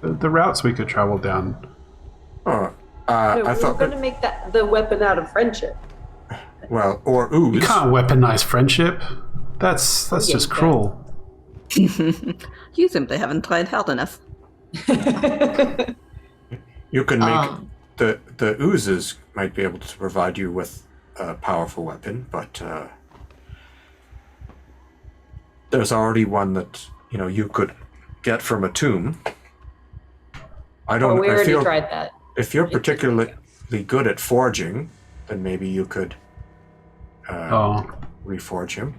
routes we could travel down. Oh, No, I we were thought going to make that the weapon out of friendship. well, or You ooze. can't weaponize friendship. That's Yeah, just you cruel. You simply haven't tried hard enough. You can make Um, the oozes might be able to provide you with a powerful weapon, but there's already one that you could get from a tomb. I don't. Oh, we I already feel tried that. if you're particularly good at forging, then maybe you could reforge him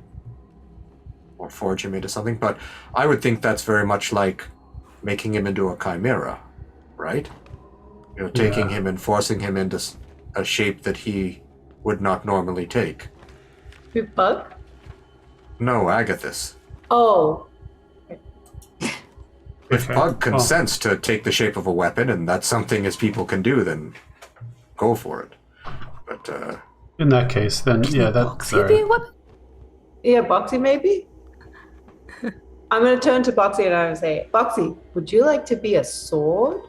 or forge him into something. But I would think that's very much like making him into a chimera, right? Taking him and forcing him into a shape that he would not normally take. Who, Bug? No, Agathis. Oh, If Okay. Pug consents to take the shape of a weapon, and that's something as people can do, then go for it. But In that case, then yeah, that's Boxy be a weapon? yeah, Boxy maybe? I'm going to turn to Boxy and I'm going to say, Boxy, would you like to be a sword?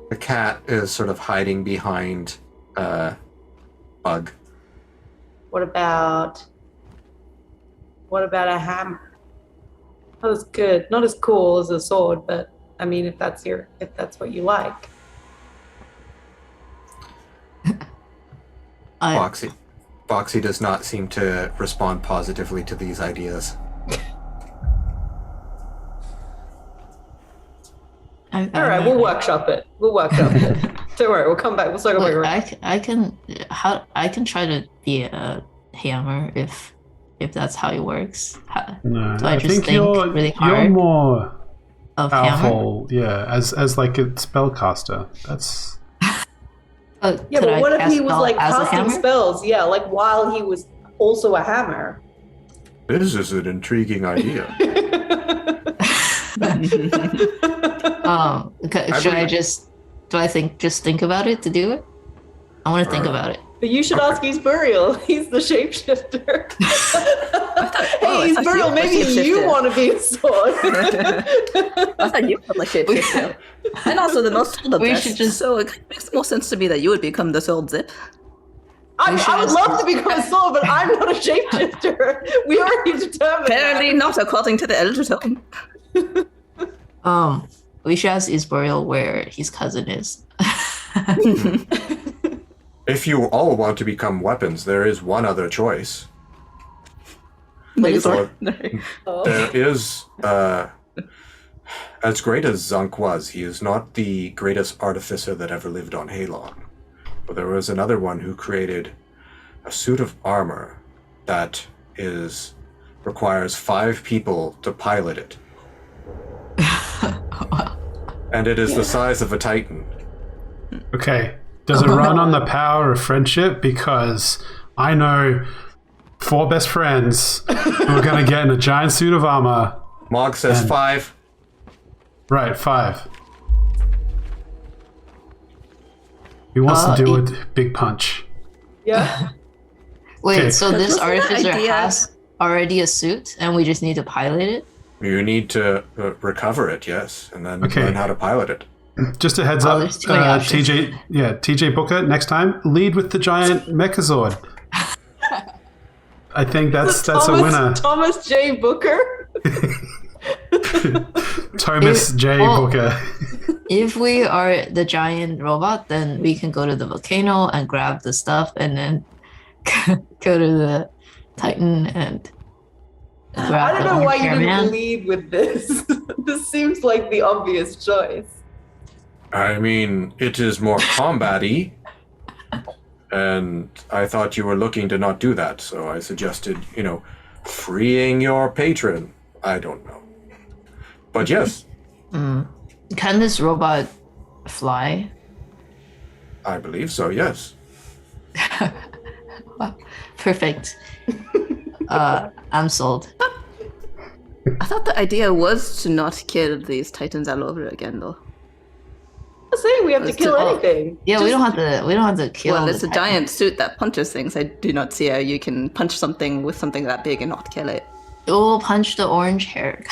the cat is sort of hiding behind Bug. What about a hammer? That was good. Not as cool as a sword, but I mean, if that's what you like. Boxy does not seem to respond positively to these ideas. All right, we'll workshop it. Don't worry, we'll come back. We'll circle back Look, around. I can try to be a hammer if that's how it works. no. Do I just think think really you're hard? more Of hammer. powerful, yeah, as like a spellcaster. That's Yeah, could but I what if cast he was spell like as a casting hammer? spells? Yeah, like while he was also a hammer. This is an intriguing idea. Should I just? Do I just think about it to do it? I want to think about it. But you should ask Isburiel. He's the shapeshifter. Hey, I thought you Isburiel, were maybe the you shapeshifter. want to be a sword. I thought you were like shapeshifter. And also the most the We best. should just- So it makes more sense to me that you would become the sword zip. I would love to become a sword, but I'm not a shapeshifter. We already determined Apparently that. not, according to the Elder Tome. We should ask Isburiel where his cousin is. If you all want to become weapons, there is one other choice. Megazord. There is, as great as Zunk was, he is not the greatest artificer that ever lived on Haelon. But there was another one who created a suit of armor that requires 5 people to pilot it. And it is the size of a Titan. Okay. Does it run on the power of friendship? Because I know 4 best friends who are going to get in a giant suit of armor. Mog says And- 5. Right, 5. He wants to do a big punch. Yeah. Wait, Okay. so this Wasn't that artificer idea- has already a suit, and we just need to pilot it? You need to recover it, yes, and then Okay. learn how to pilot it. Just a heads Oh, up, there's too many options. TJ Booker, next time, lead with the giant Mechazord. I think that's a winner. Thomas J. Booker. Thomas J. Oh. Booker. If we are the giant robot, then we can go to the volcano and grab the stuff, and then go to the Titan and grab I don't the know orange why you hair didn't man. lead with this. This seems like the obvious choice. I mean, it is more combat-y, and I thought you were looking to not do that, so I suggested, freeing your patron. I don't know. But yes, Can this robot fly? I believe so, yes. Perfect. I'm sold. I thought the idea was to not kill these titans all over again, though. I'm not saying we have to Let's kill do- anything. Yeah, we don't have to kill. Well, the it's a Titan. giant suit that punches things. I do not see how you can punch something with something that big and not kill it. We'll punch the orange hair.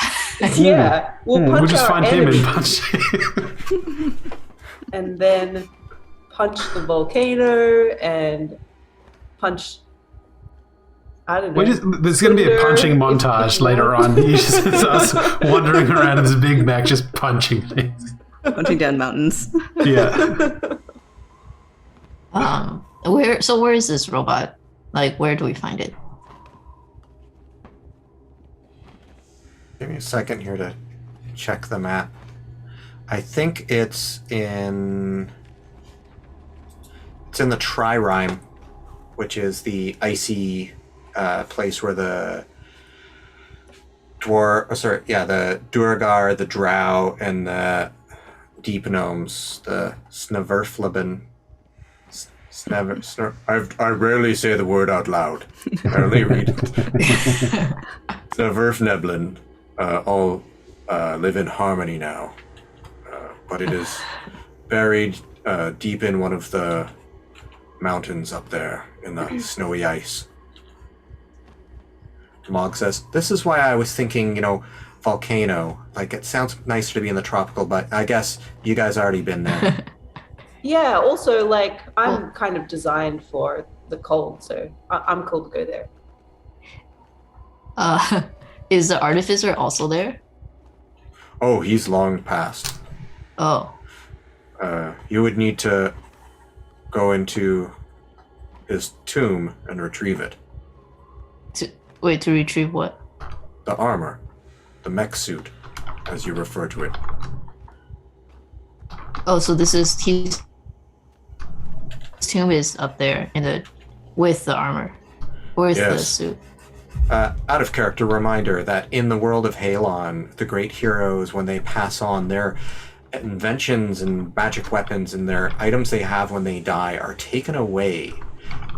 Yeah, we'll punch We'll just our find him enemy and punch him. and then punch the volcano and punch. I don't know. There's going to be a punching Cinder, montage if- later on. It's us wandering around in this big mech just punching things. Punching down mountains. Yeah. Where is this robot? Like, where do we find it? Give me a second here to check the map. I think it's in the Tririme, which is the icy place where the the Duergar, the Drow, and the Deep Gnomes, the Snaverflibin. I rarely say the word out loud. I only read it. Snaverfneblin all live in harmony now. But it is buried deep in one of the mountains up there in the snowy ice. Mog says, this is why I was thinking, volcano. Like, it sounds nicer to be in the tropical, but I guess you guys already been there. Yeah, also, like, I'm kind of designed for the cold, so I'm cool to go there. Is the artificer also there? Oh, he's long past. Oh, You would need to go into his tomb and retrieve it. to retrieve what? The armor. The mech suit, as you refer to it. Oh, so his tomb is up there with the armor. Where's the Yes. suit? Out of character reminder that in the world of Haelon, the great heroes, when they pass on their inventions and magic weapons and their items they have when they die are taken away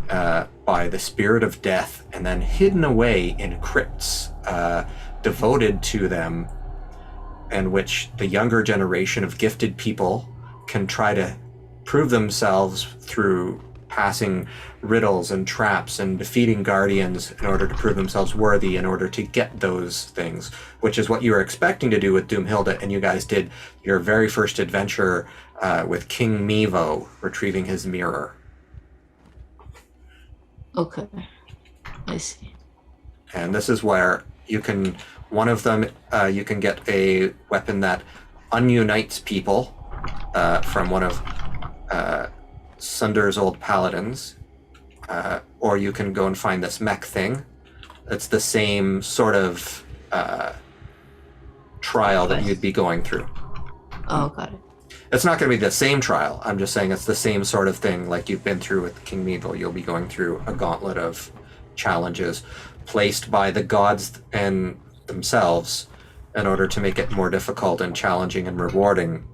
by the spirit of death and then hidden away in crypts devoted to them, in which the younger generation of gifted people can try to prove themselves through passing riddles and traps and defeating guardians in order to prove themselves worthy in order to get those things, which is what you were expecting to do with Doomhilda, and you guys did your very first adventure with King Mevo retrieving his mirror. Okay. I see. And this is where you can, one of them, you can get a weapon that ununites people from one of Sunder's old paladins, or you can go and find this mech thing. It's the same sort of trial that you'd be going through. Oh, got it. It's not going to be the same trial. I'm just saying it's the same sort of thing like you've been through with King Mevo. You'll be going through a gauntlet of challenges placed by the gods and themselves in order to make it more difficult and challenging and rewarding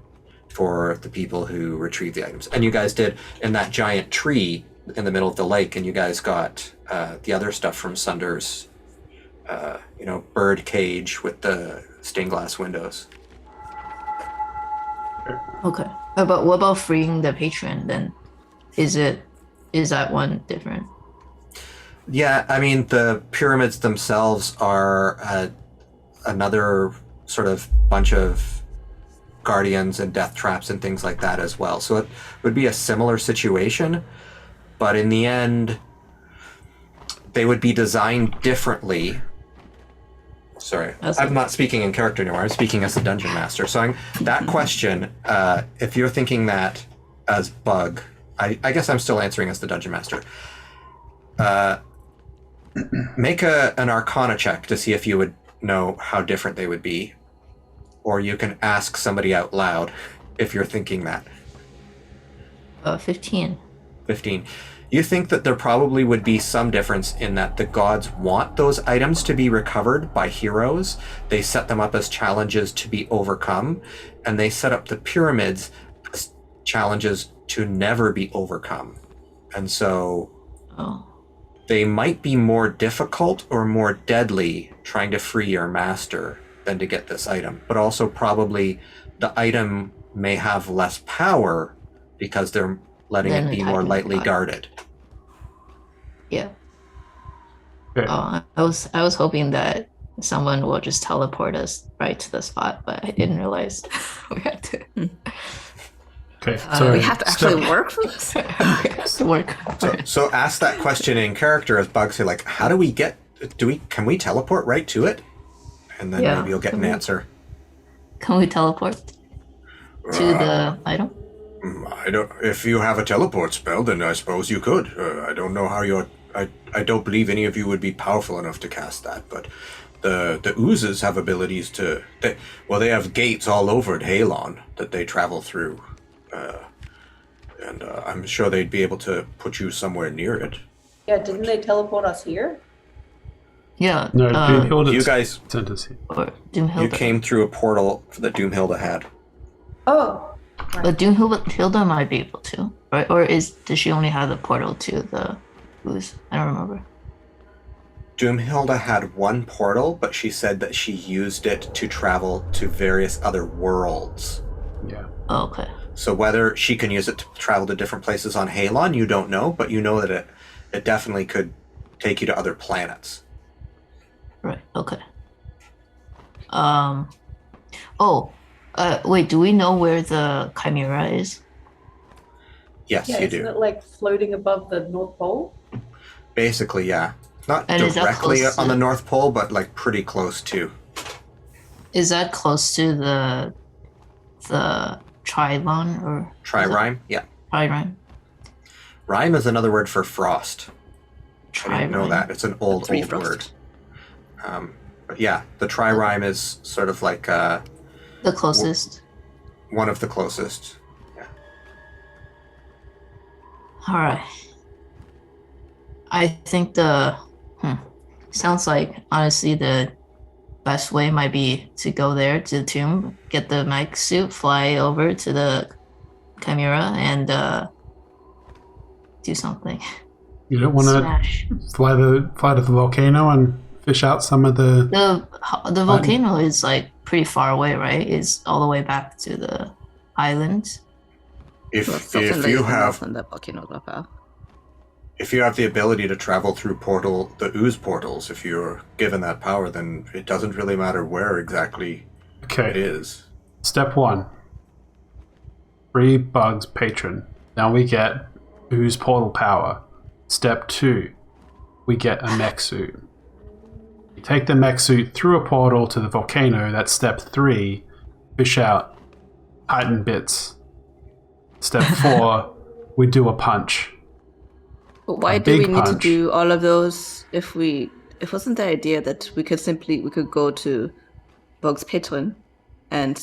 for the people who retrieve the items. And you guys did in that giant tree in the middle of the lake, and you guys got the other stuff from Sunder's, bird cage with the stained glass windows. Okay. But what about freeing the patron then? Is that one different? Yeah, I mean, the pyramids themselves are another sort of bunch of guardians and death traps and things like that as well. So it would be a similar situation, but in the end, they would be designed differently. Sorry, I'm not speaking in character anymore. I'm speaking as the dungeon master. So that question, if you're thinking that as Bug, I guess I'm still answering as the dungeon master. Make an Arcana check to see if you would know how different they would be. Or you can ask somebody out loud if you're thinking that. 15. 15. You think that there probably would be some difference in that the gods want those items to be recovered by heroes. They set them up as challenges to be overcome, and they set up the pyramids as challenges to never be overcome. And so they might be more difficult or more deadly trying to free your master than to get this item, but also probably the item may have less power because they're letting it be more lightly guarded. Yeah. Okay. I was hoping that someone will just teleport us right to the spot, but I didn't realize we had to. Okay, so we have to actually work for this? We have to work. So ask that question in character as Bug, say like, how do we get? Can we teleport right to it? And then maybe you'll get an answer. Can we teleport to the item? I don't. If you have a teleport spell, then I suppose you could. I don't know how you're. I don't believe any of you would be powerful enough to cast that. But the oozes have abilities to. They have gates all over at Haelon that they travel through, and I'm sure they'd be able to put you somewhere near it. Yeah, didn't they teleport us here? Yeah. No, Doomhilda you guys. sent us here. Or Doomhilda. You came through a portal that Doomhilda had. Oh. But Doomhilda might be able to, right? Or does she only have the portal to the ooze? I don't remember. Doomhilda had one portal, but she said that she used it to travel to various other worlds. Yeah. Oh, okay. So whether she can use it to travel to different places on Haelon, you don't know, but you know that it definitely could take you to other planets. Right. Okay. Wait. Do we know where the Chimera is? Yes, Yeah, you isn't do. it like floating above the North Pole? Basically, yeah. Not And is that directly close on to- the North Pole, but like pretty close to. Is that close to the Trilon or Tririme? Yeah. Tririme? Rime is another word for frost. I didn't know Tririme. that. It's an old Frost. word. But yeah, the tririme is sort of like The closest. one of the closest. All right. I think sounds like honestly the best way might be to go there to the tomb, get the mech suit, fly over to the Chimera, and do something. You don't want to Smash. fly to the volcano and fish out some of the. The volcano is like pretty far away, right? It's all the way back to the island. If you have the ability to travel through the ooze portals, if you're given that power, then it doesn't really matter where exactly it is. Step 1. Free Bug's patron. Now we get ooze portal power. Step 2. We get a mech suit. You take the mech suit through a portal to the volcano. That's step 3. Fish out Titan bits. Step 4. We do a punch. But why do we need to do all of those if it wasn't the idea that we could go to Bug's patron and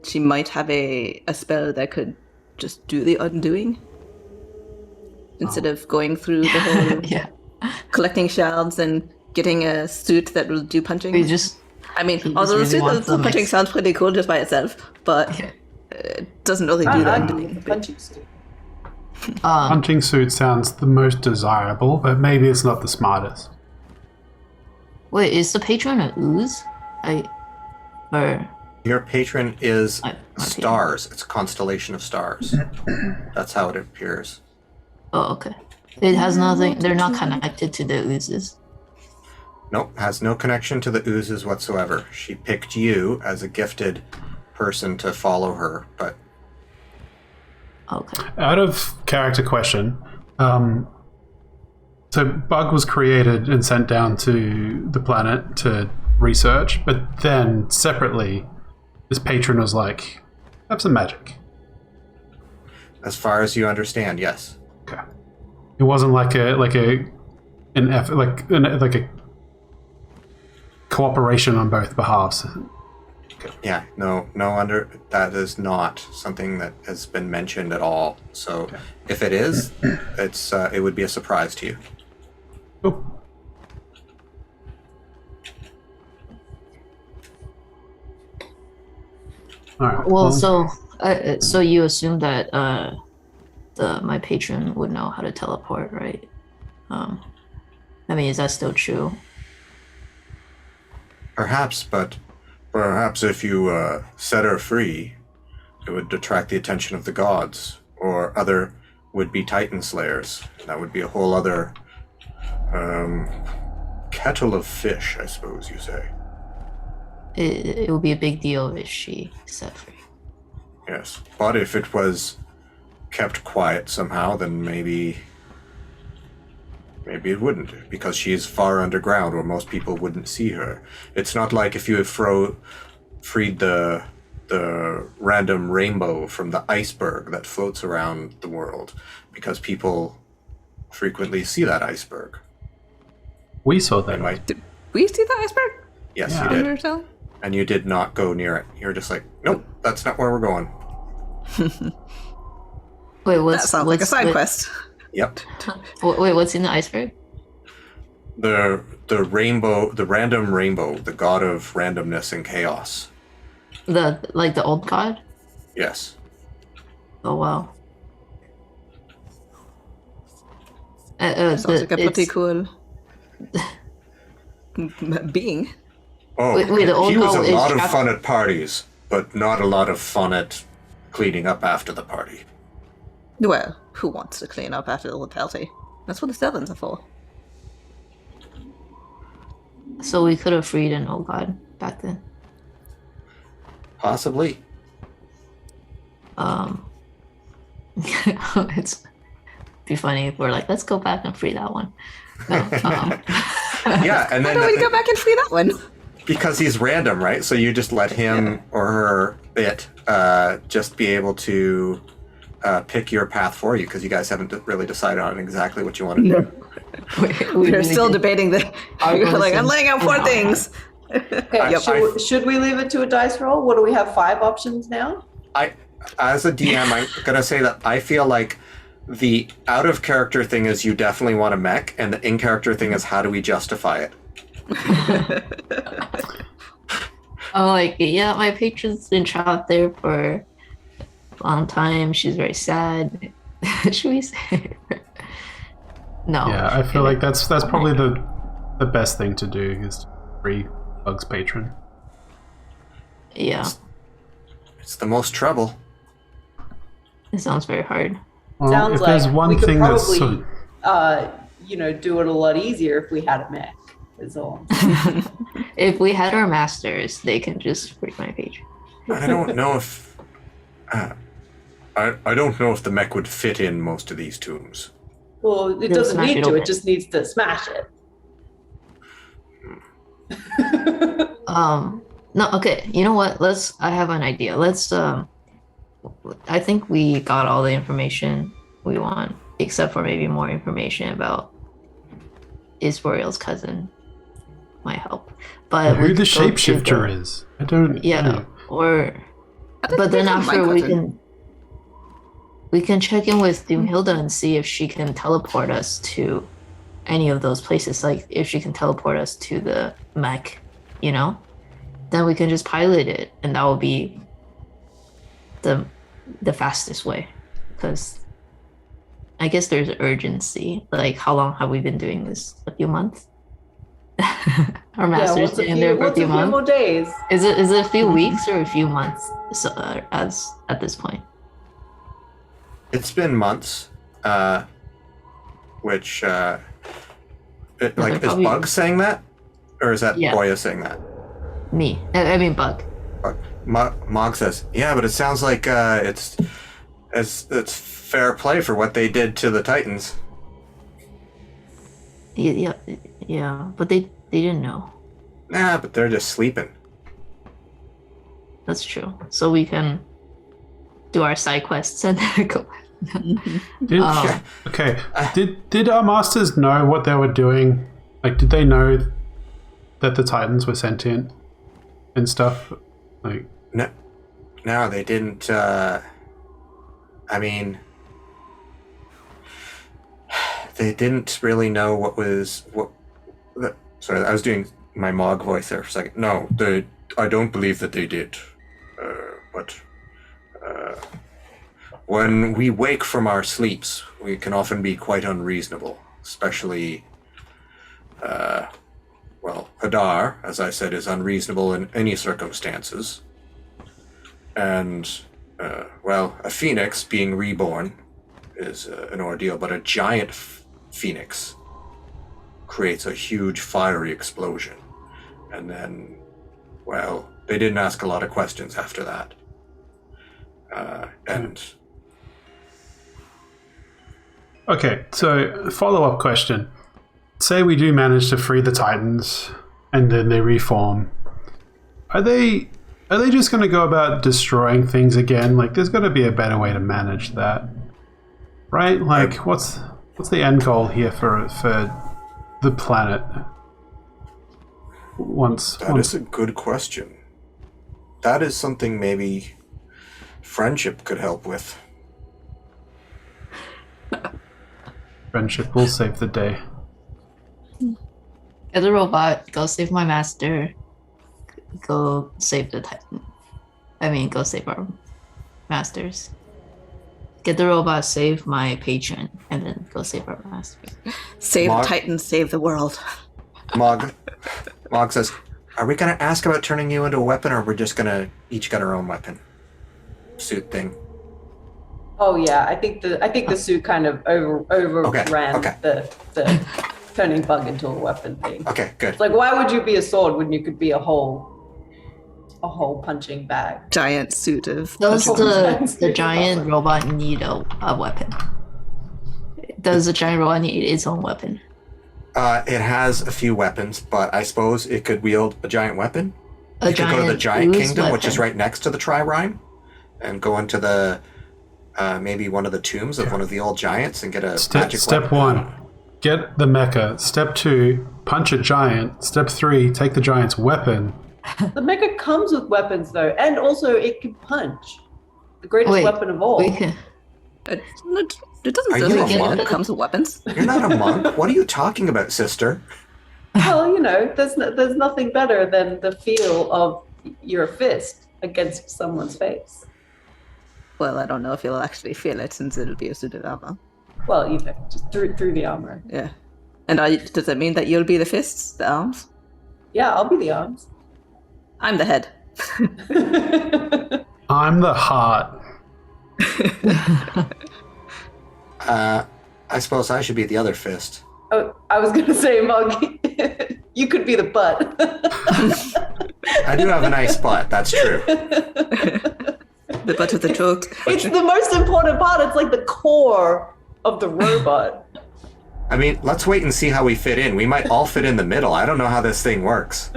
she might have a spell that could just do the undoing instead of going through the whole collecting shells and getting a suit that will do punching. Although the suit that will punching sounds pretty cool just by itself, but it doesn't really do the undoing. Punching suit. Punching suit sounds the most desirable, but maybe it's not the smartest. Wait, is the patron an ooze? Your patron is stars. It's a constellation of stars. That's how it appears. Oh, okay. It has nothing. They're not connected to the oozes. Nope, has no connection to the oozes whatsoever. She picked you as a gifted person to follow her, but... Okay. Out of character question, so Bug was created and sent down to the planet to research, but then separately, this patron was like, have some magic. As far as you understand, yes. Okay. It wasn't like a cooperation on both behalves. Yeah, no, that is not something that has been mentioned at all. So if it is, it would be a surprise to you. Cool. All right. Well, so you assume that my patron would know how to teleport, right? Is that still true? Perhaps, but perhaps if you set her free, it would attract the attention of the gods or other would-be Titan slayers. That would be a whole other kettle of fish, I suppose you say. It would be a big deal if she set free. Yes, but if it was kept quiet somehow, then maybe it wouldn't, because she's far underground where most people wouldn't see her. It's not like if you had freed the random rainbow from the iceberg that floats around the world, because people frequently see that iceberg. We saw that. Did we see the iceberg? Yes, Yeah. you did. And you did not go near it. You're just like, nope, that's not where we're going. Wait, That sounds like a side quest. Yep. Wait, what's in the iceberg? The rainbow, the random rainbow, the god of randomness and chaos. The old god? Yes. Oh wow. Sounds like a pretty cool being. Oh, Wait, the old he was god a is lot of trapped- fun at parties, but not a lot of fun at cleaning up after the party. Well, who wants to clean up after the party? That's what the servants are for. So we could have freed an old god back then. Possibly. It's be funny if we're like, let's go back and free that one. No, Yeah, and Why then don't we go back and free that one? because he's random, right? So you just let him or her just be able to pick your path for you, because you guys haven't really decided on exactly what you want to do. We're still debating the. You're like, I'm laying out 4 things. Okay, should we leave it to a dice roll? What do we have, 5 options now? As a DM, I'm gonna say that I feel like the out of character thing is you definitely want a mech, and the in character thing is how do we justify it. I'm like, yeah, my patron's been trapped there for a long time. She's very sad. Should we say? No. Yeah, I feel like that's probably the best thing to do is to free Bug's patron. Yeah, It's the most trouble. it sounds very hard. Well, Sounds if like there's one we could thing that's probably, do it a lot easier if we had a mech. Is all. If we had our masters, they can just free my patron. I don't know if I don't know if the mech would fit in most of these tombs. Well, it They'll doesn't smash need it to. open. It just needs to smash it. No, okay. You know what? I have an idea. I think we got all the information we want, except for maybe more information about Isboreal's cousin. Might help. But who the shapeshifter is. I don't Yeah, know. or but then after we can check in with Doomhilda and see if she can teleport us to any of those places. Like if she can teleport us to the mech, then we can just pilot it, and that will be the fastest way. Because I guess there's urgency. Like, how long have we been doing this? A few months. Our master's in there for a few months. More days? Is it a few weeks or a few months? So, as at this point. It's been months. Which is probably- Bug saying that, or is that Yeah. Boya saying that? Me. I mean, Bug. Bug. Mog says, yeah, but it sounds like it's fair play for what they did to the Titans. Yeah, but they didn't know. Nah, but they're just sleeping. That's true. So we can do our side quests and then go. Did our masters know what they were doing? Like, did they know that the Titans were sentient and stuff? Like, No, they didn't. They didn't really know what. Sorry, I was doing my Mog voice there for a second. No, I don't believe that they did. But when we wake from our sleeps, we can often be quite unreasonable, especially. Hadar, as I said, is unreasonable in any circumstances. And, a phoenix being reborn is an ordeal, but a giant phoenix creates a huge fiery explosion. And then, they didn't ask a lot of questions after that. okay, so follow-up question. Say we do manage to free the Titans and then they reform. Are they just going to go about destroying things again? Like, there's got to be a better way to manage that, right? Like, what's the end goal here for the planet? That is a good question. That is something maybe friendship could help with. Friendship will save the day. Get the robot. Go save my master. Go save the Titan. Go save our masters. Get the robot, save my patron, and then go save our masters. Save Mog- Titans, save the world. Mog says, are we going to ask about turning you into a weapon, or we're just going to each get our own weapon suit thing? Oh yeah, I think the suit kind of overran Okay. the turning Bug into a weapon thing. Okay, good. It's like, why would you be a sword when you could be a whole punching bag? Giant suit of. Does Punching the giant robot need a weapon? Does the giant robot need its own weapon? It has a few weapons, but I suppose it could wield a giant weapon. A You could go to the Giant whose Kingdom, which is weapon? right next to the Tririme, and go into the maybe one of the tombs of one of the old giants and get a magic Step weapon. 1, get the mecha. Step 2, punch a giant. Step 3, take the giant's weapon. The mecha comes with weapons though, and also it can punch. The greatest Wait, weapon of all. We can. It doesn't Are say you that a monk? it comes with weapons. You're not a monk. What are you talking about, sister? Well, there's nothing better than the feel of your fist against someone's face. Well, I don't know if you'll actually feel it since it'll be a suit of armor. Well, you know, just through the armor. Yeah. And does that mean that you'll be the fists, the arms? Yeah, I'll be the arms. I'm the head. I'm the heart. I suppose I should be the other fist. Oh, I was gonna say, Mug, you could be the butt. I do have a nice butt, that's true. The butt of the joke. It's the most important part. It's like the core of the robot. I mean, let's wait and see how we fit in. We might all fit in the middle. I don't know how this thing works.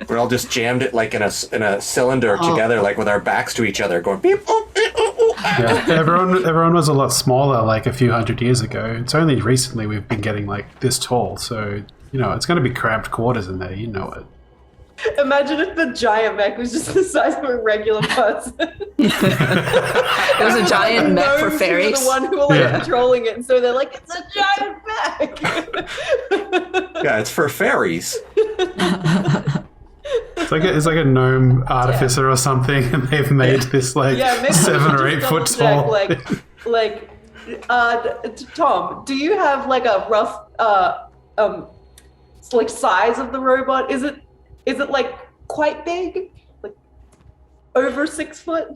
We're all just jammed it like in a cylinder together, like with our backs to each other, going beep, boop, beep, boop, boop. Yeah, everyone was a lot smaller like a few hundred years ago. It's only recently we've been getting like this tall, so it's going to be cramped quarters in there. You know it. Imagine if the giant mech was just the size of a regular person. It was a giant mech for fairies. Were the one who were like controlling it, and so they're like, "It's a giant mech." Yeah, it's for fairies. It's like a gnome artificer or something, and they've made this like maybe 7 or 8 foot tall. Tom, do you have like a rough like size of the robot? Is it like quite big, like over 6 foot?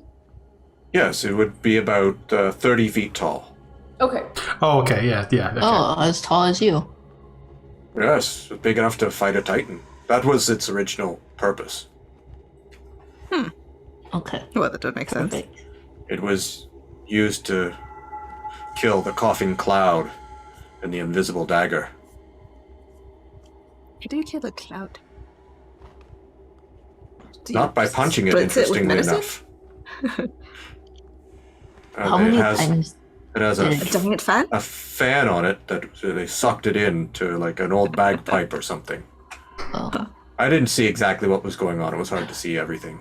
Yes, it would be about 30 feet tall. Okay. Oh, okay, yeah. Okay. Oh, as tall as you. Yes, big enough to fight a titan. That was its original purpose. Okay. Well, that would make sense. Perfect. It was used to kill the coughing cloud and the invisible dagger. How do you kill a cloud? Not by punching it, spritz it with interestingly medicine? enough. How many times? It has A giant fan? a fan on it that they sucked it into like an old bagpipe or something. Oh. I didn't see exactly what was going on. It was hard to see everything.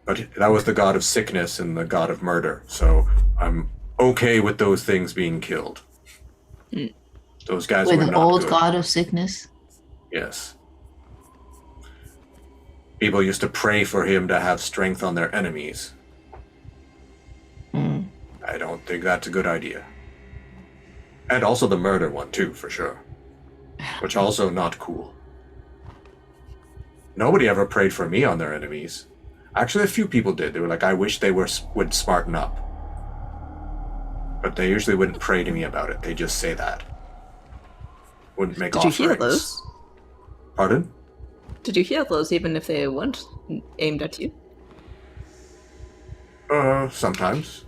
But that was the god of sickness and the god of murder, so I'm okay with those things being killed. Those guys With were an not old good. god of sickness? Yes. People used to pray for him to have strength on their enemies. I don't think that's a good idea. And also the murder one, too, for sure. Which also not cool. Nobody ever prayed for me on their enemies. Actually, a few people did. They were like, I wish they would smarten up. But they usually wouldn't pray to me about it. They just say that. Wouldn't make Did you offerings. hear those? Pardon? Did you hear those even if they weren't aimed at you? Sometimes.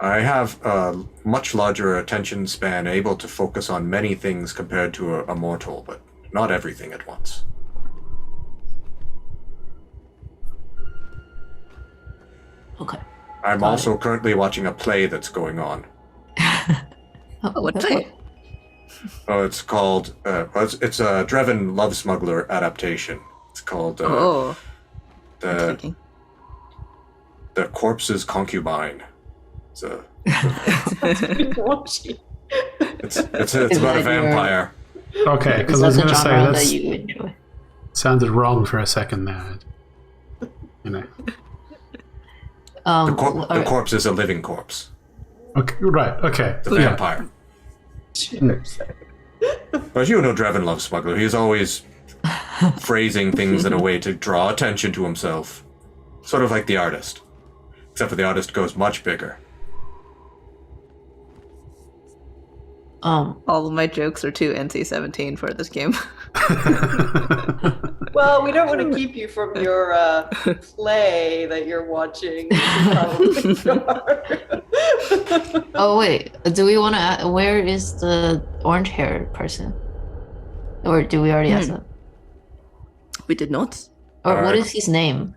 I have a much larger attention span, able to focus on many things compared to a mortal, but not everything at once. Okay. I'm also currently watching a play that's going on. What play? Oh, it's called, it's a Dreven Love Smuggler adaptation. It's called Oh, the intriguing. Corpse's Concubine. It's it's about a that your- vampire. Okay, Is because I that was the going to say genre that that you enjoy? sounded wrong for a second there. The Alright. corpse is a living corpse. Okay, right. Okay. The vampire. But you know Dreven Love Smuggler. He's always phrasing things in a way to draw attention to himself. Sort of like the artist. Except for the artist goes much bigger. All of my jokes are too NC-17 for this game. Well, we don't want to keep you from your play that you're watching. Oh wait, do we want to? Where is the orange-haired person? Or do we already ask that? We did not. Or what is his name?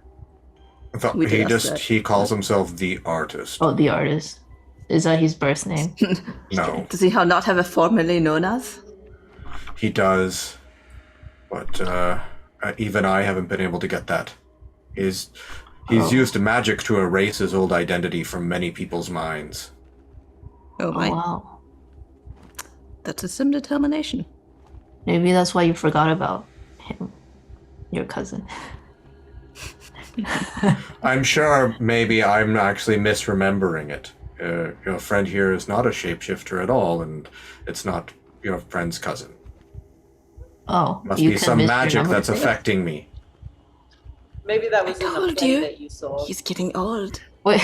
I thought We did ask that. he calls himself the artist. Oh, the artist. Is that his birth name? No, Does he not have a formerly known as? he does. But even I haven't been able to get that. He's used magic to erase his old identity from many people's minds. Oh Oh my. wow. That's a sim determination. Maybe that's why you forgot about him, your cousin. I'm sure maybe I'm actually misremembering it. Your friend here is not a shapeshifter at all, and it's not your friend's cousin. Oh, Must you be can some magic misremember that's it. affecting me. Maybe that was in the told play you. that you saw. He's getting old. Wait.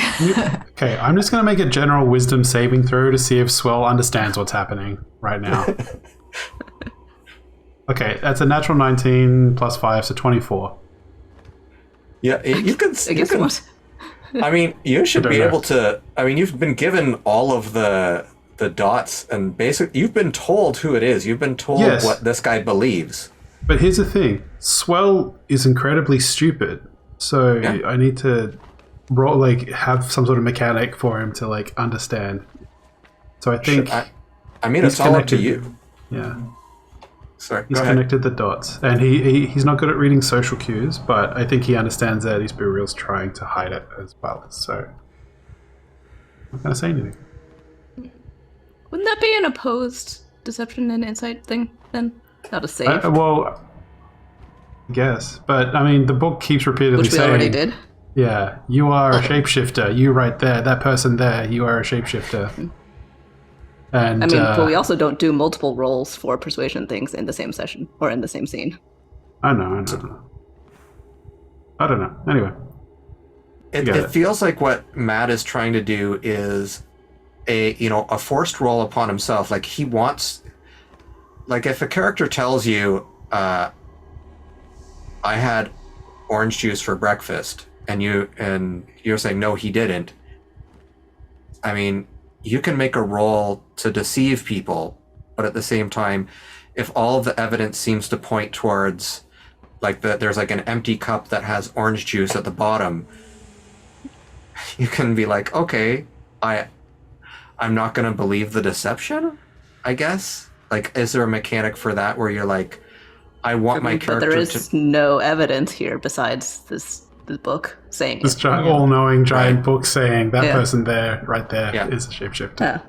Okay, I'm just going to make a general wisdom saving throw to see if Swell understands what's happening right now. Okay, that's a natural 19 plus 5, so 24. Yeah, you can. I guess what? I mean, you should I don't be know. able to. I mean, you've been given all of the dots, and basically, you've been told who it is. You've been told Yes. what this guy believes. But here's the thing. Swell is incredibly stupid, so Yeah. I need to roll, have some sort of mechanic for him to, understand. So I think... I mean, he's it's all up to connected- you. Yeah. Sorry, He's go ahead. connected the dots, and he's not good at reading social cues, but I think he understands that Isburiel's trying to hide it as well. So I'm not going to say anything. Wouldn't that be an opposed deception and insight thing then? Not a save, Well, I guess, but I mean, the book keeps repeatedly which we saying, already did. "Yeah, you are a shapeshifter. You right there, that person there, you are a shapeshifter." And I mean, but we also don't do multiple rolls for persuasion things in the same session or in the same scene. I know. I don't know. Anyway, It feels like what Matt is trying to do is a forced role upon himself. Like he wants, like if a character tells you, I had orange juice for breakfast, and you're saying no, he didn't. I mean, you can make a roll to deceive people, but at the same time, if all of the evidence seems to point towards there's an empty cup that has orange juice at the bottom, you can be like, okay, I'm not going to believe the deception, I guess. Is there a mechanic for that where you're like, I want my But character there is no evidence here besides this book saying this it. giant, all-knowing giant Right. book saying that Yeah. person there, right there, Yeah. is a shapeshifter. Yeah.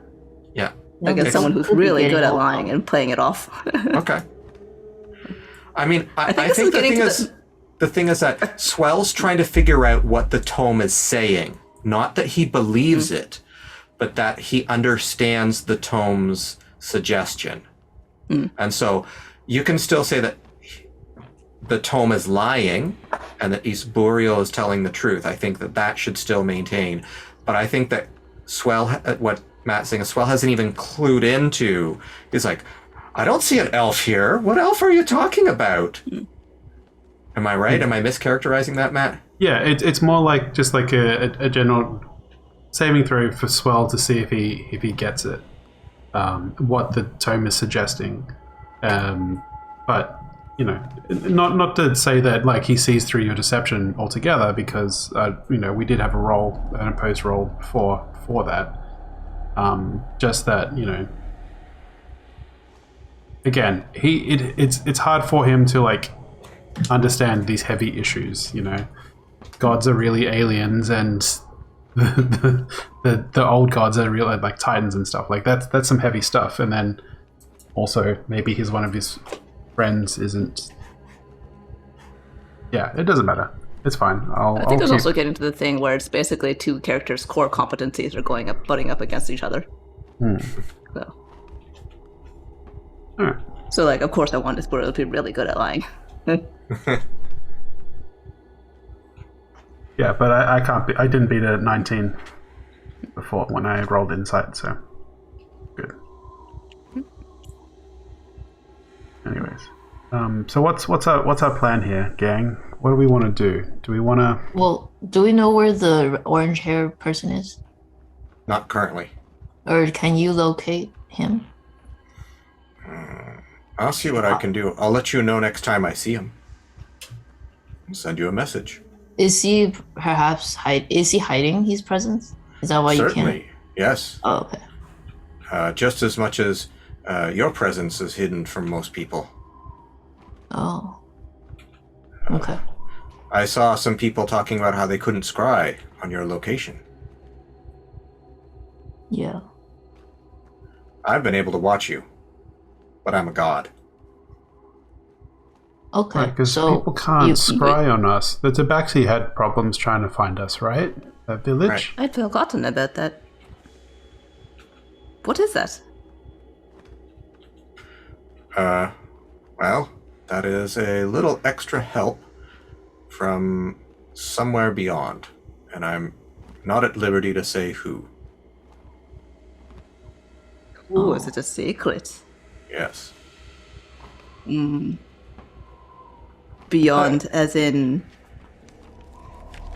Yeah. I guess It's- someone who's Could be really getting good at old. lying and playing it off. Okay. I mean, I think this think is the getting thing to is, the thing is that Swell's trying to figure out what the tome is saying. Not that he believes it, but that he understands the tome's suggestion. And so you can still say that the tome is lying and that Isburiel is telling the truth. I think that should still maintain. But I think that what Matt's saying, Swell hasn't even clued into. He's like, I don't see an elf here. What elf are you talking about? Am I right? Am I mischaracterizing that, Matt? Yeah, it's more like just like a general saving throw for Swell to see if he gets it, what the tome is suggesting, but not to say that he sees through your deception altogether, because we did have an opposed roll for that. Just that again, it's hard for him to understand these heavy issues. Gods are really aliens, and the old gods are real, like titans and stuff. That's some heavy stuff. And then also maybe one of his friends isn't. Yeah, it doesn't matter. It's fine. I think there's also getting to the thing where it's basically two characters' core competencies are butting up against each other. So. All right. So, of course, I want this boy to be really good at lying. Yeah, but I can't be. I didn't beat a 19 before when I rolled insight, so good. Anyways, so what's our plan here, gang? What do we want to do? Do we want to? Well, do we know where the orange hair person is? Not currently. Or can you locate him? I'll see what I can do. I'll let you know next time I see him. I'll send you a message. Is he perhaps is he hiding his presence? Is that why you Certainly, can't? yes. Oh, okay. Just as much as your presence is hidden from most people. Oh. Okay. I saw some people talking about how they couldn't scry on your location. Yeah. I've been able to watch you. but I'm a god. Okay, Because so people can't spy on us. The Tabaxi had problems trying to find us, right? That village? Right. I'd forgotten about that. What is that? Well, that is a little extra help from somewhere beyond, and I'm not at liberty to say who. Ooh, is it a secret? Yes. Beyond, as in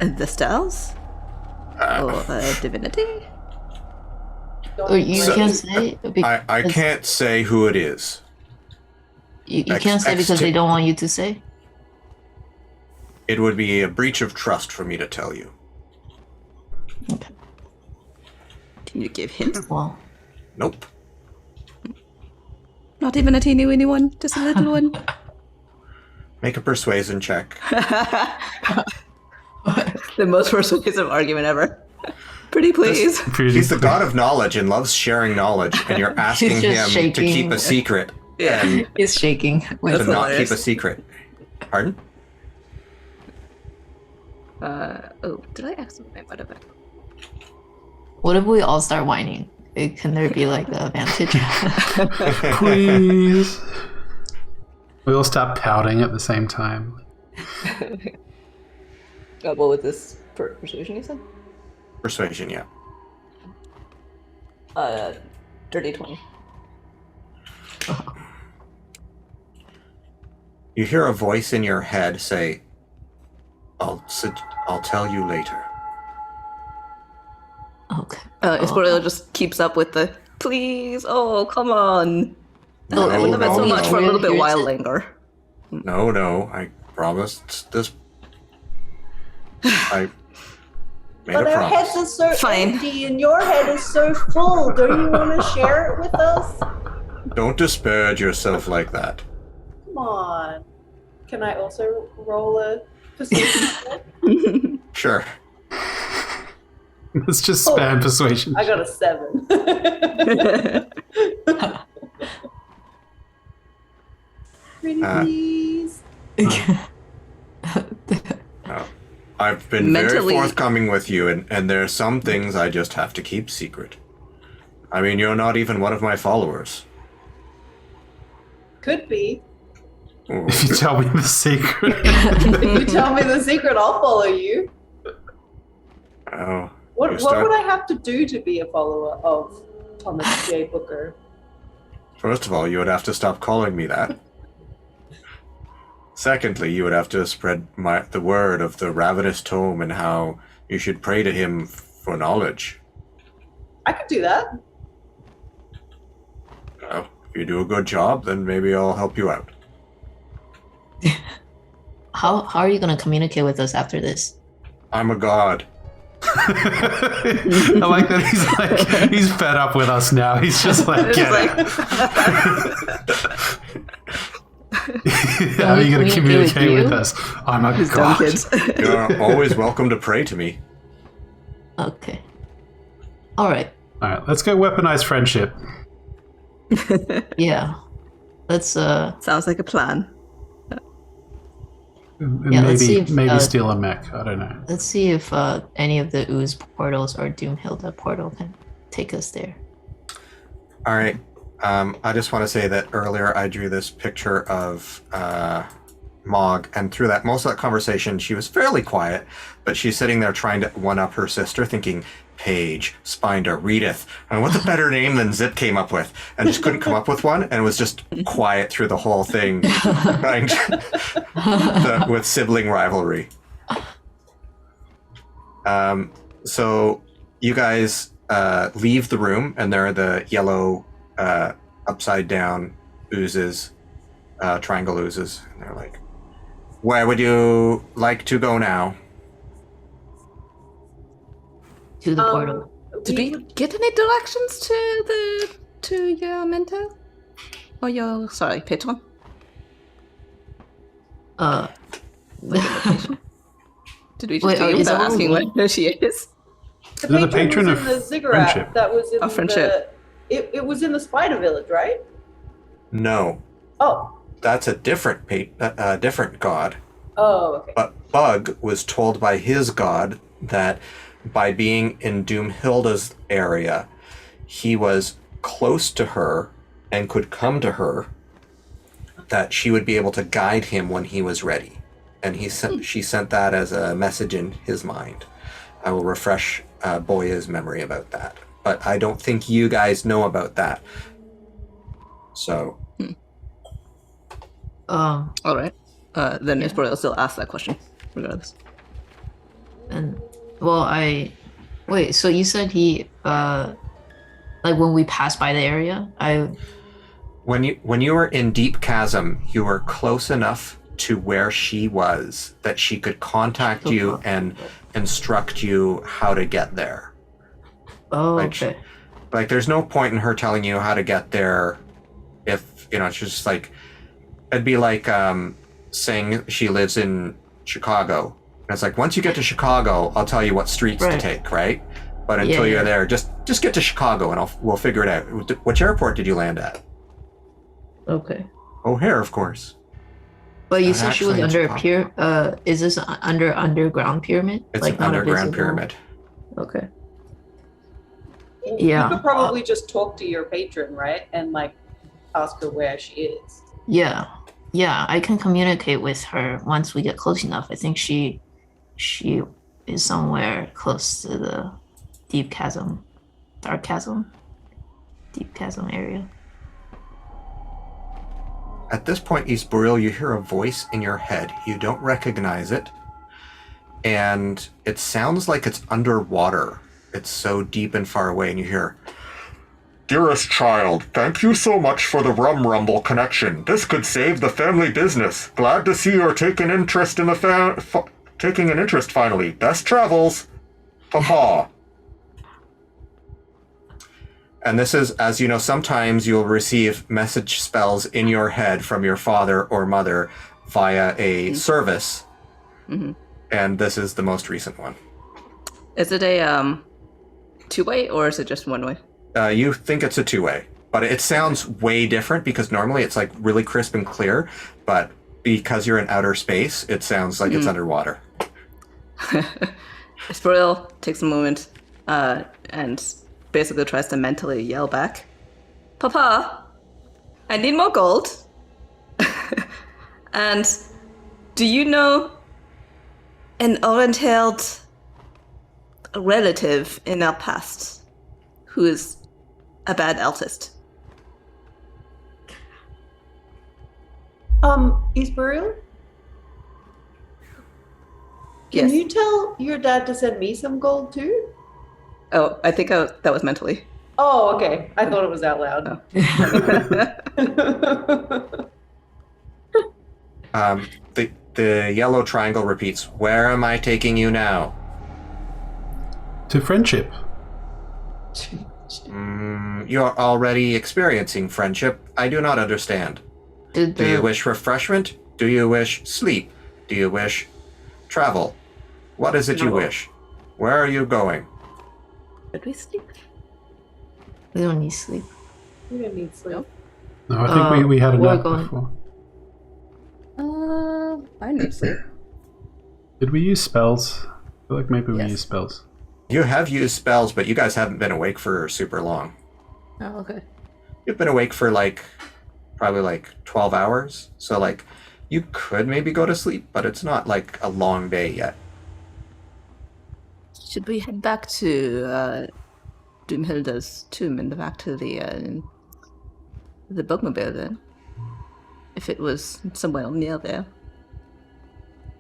the stars? Or divinity? Or you So- can't say. I can't say who it is. You can't say because they don't want you to say. It would be a breach of trust for me to tell you. Okay. Can you give hints? Well, Nope. Not even a teeny weeny one, just a little one. Make a persuasion check. The most persuasive argument ever. Pretty please. He's the god of knowledge and loves sharing knowledge, and you're asking just him to shaking. keep a secret Yeah. and he's shaking. to That's not keep hilarious. a secret. Pardon? Did I ask something about it? What if we all start whining? Can there be like the advantage? Please. We all start pouting at the same time. What was this persuasion you said? Persuasion, yeah. Dirty 20. You hear a voice in your head say, I'll tell you later. Okay. Isabella just keeps up with the, please, oh, come on. No, I love it so no, much no. for a little bit Here's while it. longer. No, I promised this. I made But a our heads promise. are so Fine. empty and your head is so full. Don't you want to share it with us? Don't disparage yourself like that. Come on. Can I also roll a persuasion check? Sure. Let's just spam persuasion. I got a 7. Pretty please. I've been Mentally- very forthcoming with you, and there are some things I just have to keep secret. I mean, you're not even one of my followers. Could be. Ooh. If you tell me the secret. If you tell me the secret, I'll follow you. Oh, What you what start- would I have to do to be a follower of Thomas J. Booker? First of all, you would have to stop calling me that. Secondly, you would have to spread the word of the Ravenous Tome and how you should pray to him for knowledge. I could do that. Well, if you do a good job, then maybe I'll help you out. How are you gonna communicate with us after this? I'm a god. I like that he's fed up with us now. He's just like, It's get like- it. How are you going to Communicate communicate with with you? us? I'm a Who's dumb god. kids? You're always welcome to pray to me. Okay. All right. All right, let's go weaponize friendship. Yeah. Let's Sounds like a plan. And Yeah, let's see if, maybe steal a mech. I don't know. let's see if any of the ooze portals or Doomhilda portal can take us there. All right. I just want to say that earlier I drew this picture of Mog, and through that most of that conversation, she was fairly quiet, but she's sitting there trying to one-up her sister, thinking, Paige, Spinder, Reedith. And what's a better name than Zip came up with? And just couldn't come up with one, and was just quiet through the whole thing, trying with sibling rivalry. So you guys leave the room, and there are the yellow upside down oozes, triangle oozes, and they're like, where would you like to go now? To the portal. Did we get any directions to your mentor? Or your patron? Did we just Wait, do it is without that asking what where she is? The patron was of in the ziggurat friendship. that was in Of friendship. it was in the Spider Village, right? No, Oh. that's a different god. Oh, okay. But Bug was told by his god that by being in Doomhilda's area, he was close to her and could come to her, that she would be able to guide him when he was ready. And she sent that as a message in his mind. I will refresh Boya's memory about that. But I don't think you guys know about that. So. All right. Then Isboriel still asks that question, regardless. And wait. So you said he like when we passed by the area, When you were in Deep Chasm, you were close enough to where she was that she could contact you and instruct you how to get there. Oh, Like, okay. Like, there's no point in her telling you how to get there if, she's just like, it'd be like saying she lives in Chicago. And it's like, once you get to Chicago, I'll tell you what streets to take, right? But until you're there, just get to Chicago and we'll figure it out. Which airport did you land at? Okay. O'Hare, of course. But you said she was actually, under a pyramid. Is this under underground pyramid? It's like an not a underground visible- pyramid. Okay. You Yeah. could probably just talk to your patron, right? And like ask her where she is. Yeah. Yeah, I can communicate with her once we get close enough. I think she is somewhere close to the deep chasm, dark chasm, deep chasm area. At this point, Isburil, you hear a voice in your head. You don't recognize it. And it sounds like it's underwater. It's so deep and far away, and you hear, "Dearest child, thank you so much for the Rum Rumble connection. This could save the family business. Glad to see you're taking interest in taking an interest finally. Best travels, Papa." And this is, as you know, sometimes you'll receive message spells in your head from your father or mother via a service. Mm-hmm. And this is the most recent one. Is it a two-way or is it just one-way? You think it's a two-way, but it sounds way different because normally it's like really crisp and clear, but because you're in outer space, it sounds like it's underwater. Isboriel takes a moment and basically tries to mentally yell back, "Papa, I need more gold." And do you know an orange-haired relative in our past who is a bad artist? Isburiel? Yes. Can you tell your dad to send me some gold too? Oh, I think that was mentally. Oh, okay. I thought it was out loud. The yellow triangle repeats, "Where am I taking you now?" To friendship. You're already experiencing friendship. I do not understand. Did Do you wish refreshment? Do you wish sleep? Do you wish travel? What is it you wish? Where are you going? Did we sleep? we don't need sleep? We don't need sleep. No, I think we had we're enough going- before. I need sleep. Did we use spells? I feel like maybe we Yes. used spells. You have used spells, but you guys haven't been awake for super long. Oh, okay. You've been awake for probably 12 hours. So you could maybe go to sleep, but it's not like a long day yet. Should we head back to Doomhilda's tomb and back to the bookmobile then? If it was somewhere near there.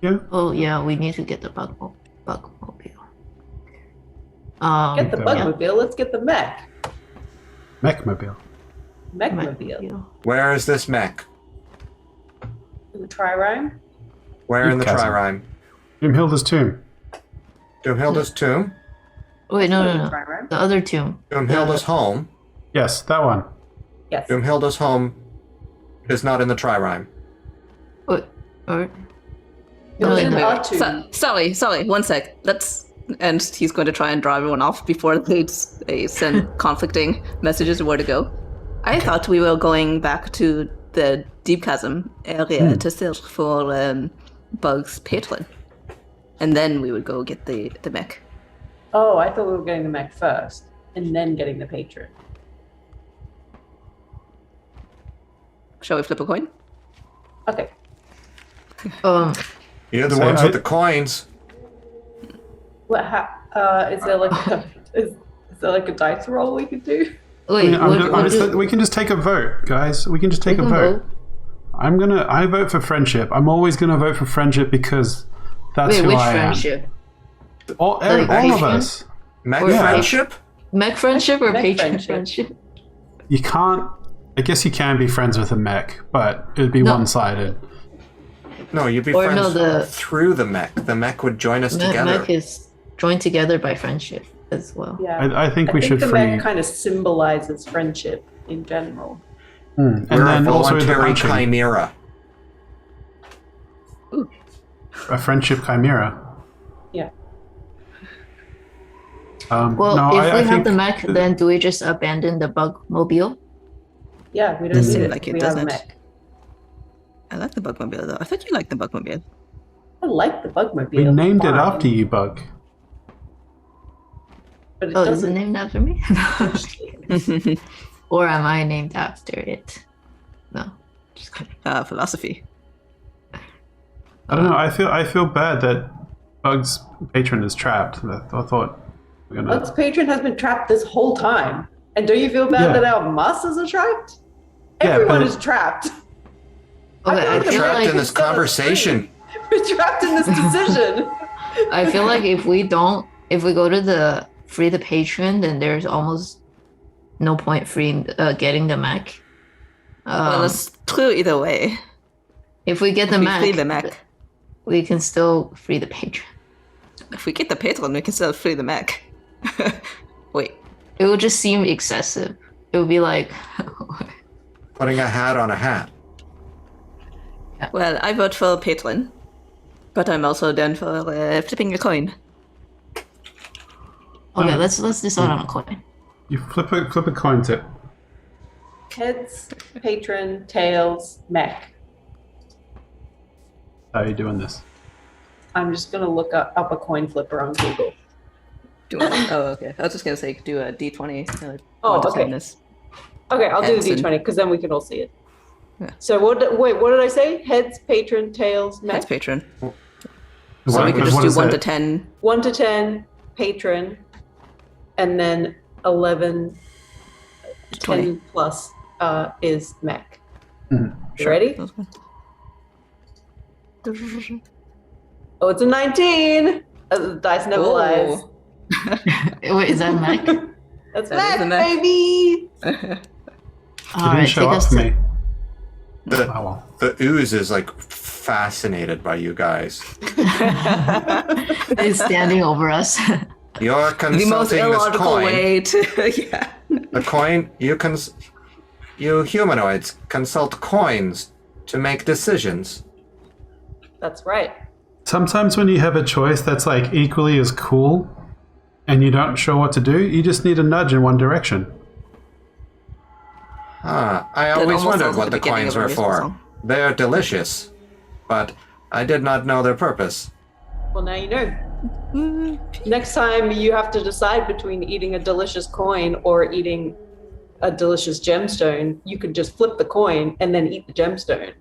Yeah. Oh yeah, we need to get the bugmobile. Get the Yeah. bugmobile. Let's get the mech. Mechmobile. Mechmobile. Where is this mech? The tririme. Where in the Chasm. tririme? Doomhilda's tomb. Doomhilda's tomb? Wait, no. Tririme. The other tomb. Doomhilda's home? Yes, that one. Yes. Doomhilda's home is not in the tririme. Wait, or It was in Wait, our tomb. Sorry, one sec. And he's going to try and draw everyone off before they send conflicting messages of where to go. I thought we were going back to the deep chasm area to search for Bug's patron. And then we would go get the mech. Oh, I thought we were getting the mech first and then getting the patron. Shall we flip a coin? Okay. You're the So ones with the coins. What? Is there like is there like a dice roll we could do? Wait, We can just take a vote, guys. We can just take a vote. I vote for friendship. I'm always gonna vote for friendship because that's Wait, who which I am. friendship? All Like of patron? us. Mech Or friendship? Mech friendship or Mech patron friendship. friendship? You can't. I guess you can be friends with a mech, but it'd be No. one-sided. No, you'd be Or friends no, the- through the mech. The mech would join us together. Mech is joined together by friendship as well. Yeah. I think we should the free. mech kind of symbolizes friendship in general. And We're a then also the voluntary punching. chimera. A friendship chimera. Yeah. Well, no, if I we have think the mech, then do we just abandon the bug mobile? Yeah, we don't Seems need it. like it We have a doesn't. mech. I like the Bugmobile though. I thought you liked the Bugmobile. I like the Bugmobile. we named it Fine. after you, Bug. But it Oh, is it doesn't. named after me? Or am I named after it? No, just kidding. Philosophy. I don't know. I feel bad that Bug's patron is trapped. I thought we're gonna. Bug's patron has been trapped this whole time. And don't you feel bad Yeah. that our masters are trapped? Yeah, Everyone but- is trapped. Okay, I We're feel trapped like in this conversation. We're trapped in this decision. I feel like if we go to the free the patron, then there's almost no point freeing getting the mech. Well, it's true either way. If we get the If we mech, free the mech. we can still free the patron. If we get the patron, we can still free the mech. Wait. It would just seem excessive. It would be like, Putting a hat on a hat. Well, I vote for patron, but I'm also down for flipping a coin. okay, let's decide on a coin. You flip a coin tip. Heads, patron, tails, mech. How are you doing this? I'm just going to look up a coin flipper on Google. Okay. I was just gonna say do a d20. Oh, one to okay. 10 is- Okay, I'll do Heads the and- D20 because then we can all see it. Yeah. So what did I say? Heads, patron, tails, mech? That's patron. So What- we could what just do is 1 that? to 10. 1 to 10, patron, and then 11, 20. 10 plus is mech. Mhm. You ready? Oh, it's a 19! The dice never Oh. lies. Wait, is that mech? That's That is a mech, mech. baby! You All didn't right, show take up us for to. me. The, Oh well. the ooze is like fascinated by you guys. It's standing over us. You're The most consulting this illogical coin. way to. Yeah. The coin, you humanoids consult coins to make decisions. That's right. Sometimes when you have a choice that's like equally as cool, and you don't sure what to do, you just need a nudge in one direction. Ah, I That always almost wondered sounds like what the the beginning coins of a were musical for. song. They're delicious, but I did not know their purpose. Well, now you know. Next time you have to decide between eating a delicious coin or eating a delicious gemstone, you could just flip the coin and then eat the gemstone.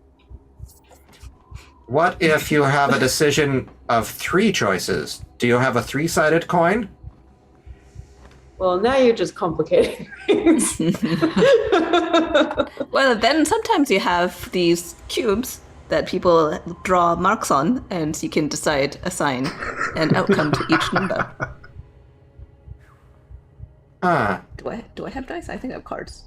What if you have a decision of 3 choices? Do you have a 3-sided coin? Well, now you're just complicating things. Well, then sometimes you have these cubes that people draw marks on, and you can assign an outcome to each number. Ah, Do I have dice? I think I have cards.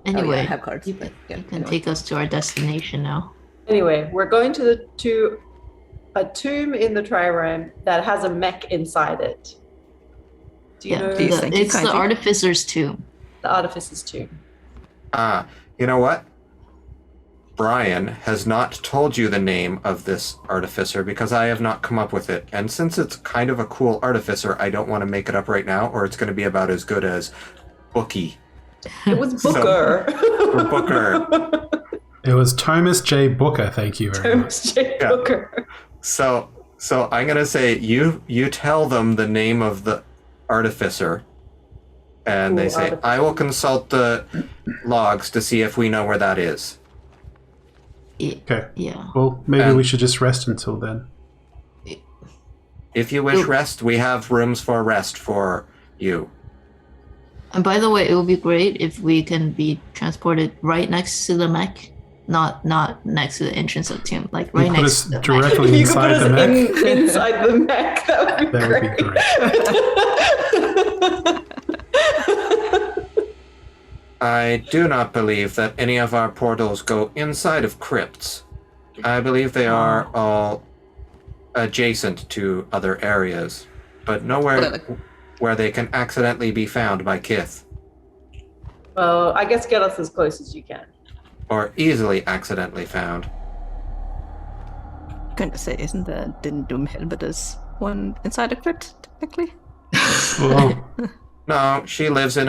Anyway, I have cards. you but yeah, can anyway. take us to our destination now. Anyway, we're going to a tomb in the trireme that has a mech inside it. Do you Yeah, know Please, thank you it's the kindly. Artificer's tomb. the artificer's tomb? you know what? Brian has not told you the name of this artificer because I have not come up with it. And since it's kind of a cool artificer, I don't want to make it up right now, or it's going to be about as good as Bookie. It was Booker. Or Booker. It was Thomas J. Booker, thank you very much. Thomas J. Yeah. Booker. So I'm going to say you tell them the name of the artificer, and they say, artificer. I will consult the logs to see if we know where that is. Okay. Yeah. Well, maybe And- we should just rest until then. If you wish rest, we have rooms for rest for you. And by the way, it would be great if we can be transported right next to the mech, not next to the entrance of the tomb, like right You put next us to the mech. directly You could put inside us the mech. inside the mech. That would be That would be great. I do not believe that any of our portals go inside of crypts. I believe they are all adjacent to other areas, but nowhere where they can accidentally be found by Kith, Well, I guess get us as close as you can. or easily accidentally found. Going to say, didn't Doomhilda does one inside a crypt, technically? Well, No, she lives in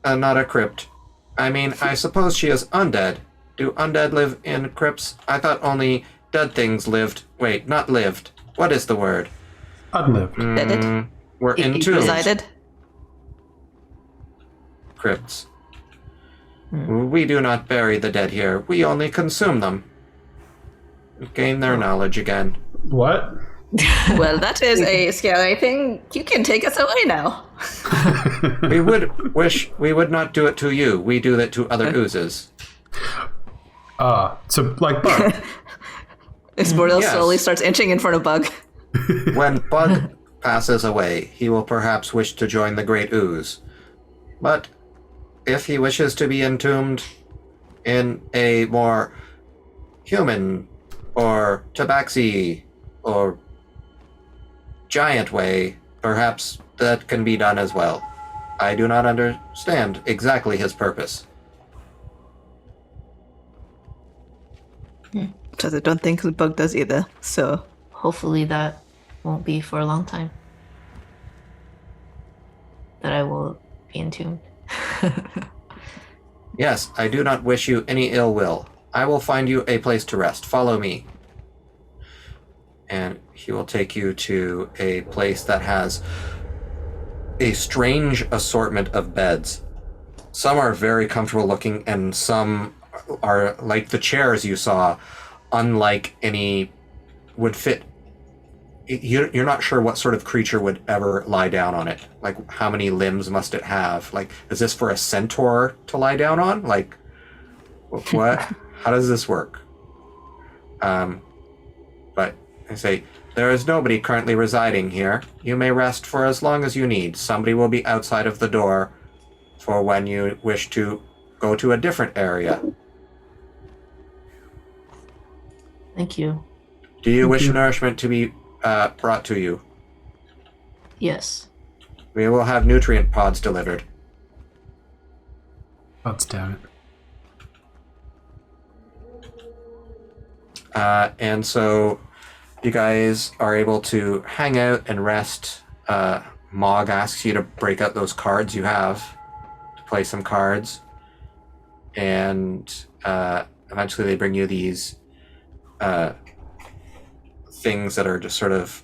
not a crypt. I mean, I suppose she is undead. Do undead live in crypts? I thought only dead things lived. Wait, not lived. What is the word? unlived. Deaded? We're in tombs. Resided? Crypts. We do not bury the dead here. We only consume them. Gain their knowledge again. What? Well, that is a scary thing. You can take us away now. We would wish we would not do it to you. We do that to other oozes. So like Bug. Isbordel Yes. slowly starts inching in front of Bug. When Bug passes away, he will perhaps wish to join the Great Ooze. But if he wishes to be entombed in a more human or tabaxi or giant way, perhaps that can be done as well. I do not understand exactly his purpose. Because I don't think the Bug does either, so... Hopefully that won't be for a long time. That I will be entombed. Yes, I do not wish you any ill will. I will find you a place to rest. Follow me. And he will take you to a place that has a strange assortment of beds. Some are very comfortable looking, and some are like the chairs you saw, unlike any would fit. You're not sure what sort of creature would ever lie down on it. Like, how many limbs must it have? Like, is this for a centaur to lie down on? Like, what? How does this work? But I say, there is nobody currently residing here. You may rest for as long as you need. Somebody will be outside of the door for when you wish to go to a different area. Thank you. Do you wish you. nourishment to be brought to you? Yes. We will have nutrient pods delivered. God damn it. And so you guys are able to hang out and rest. Mog asks you to break out those cards you have, to play some cards. And eventually they bring you these things that are just sort of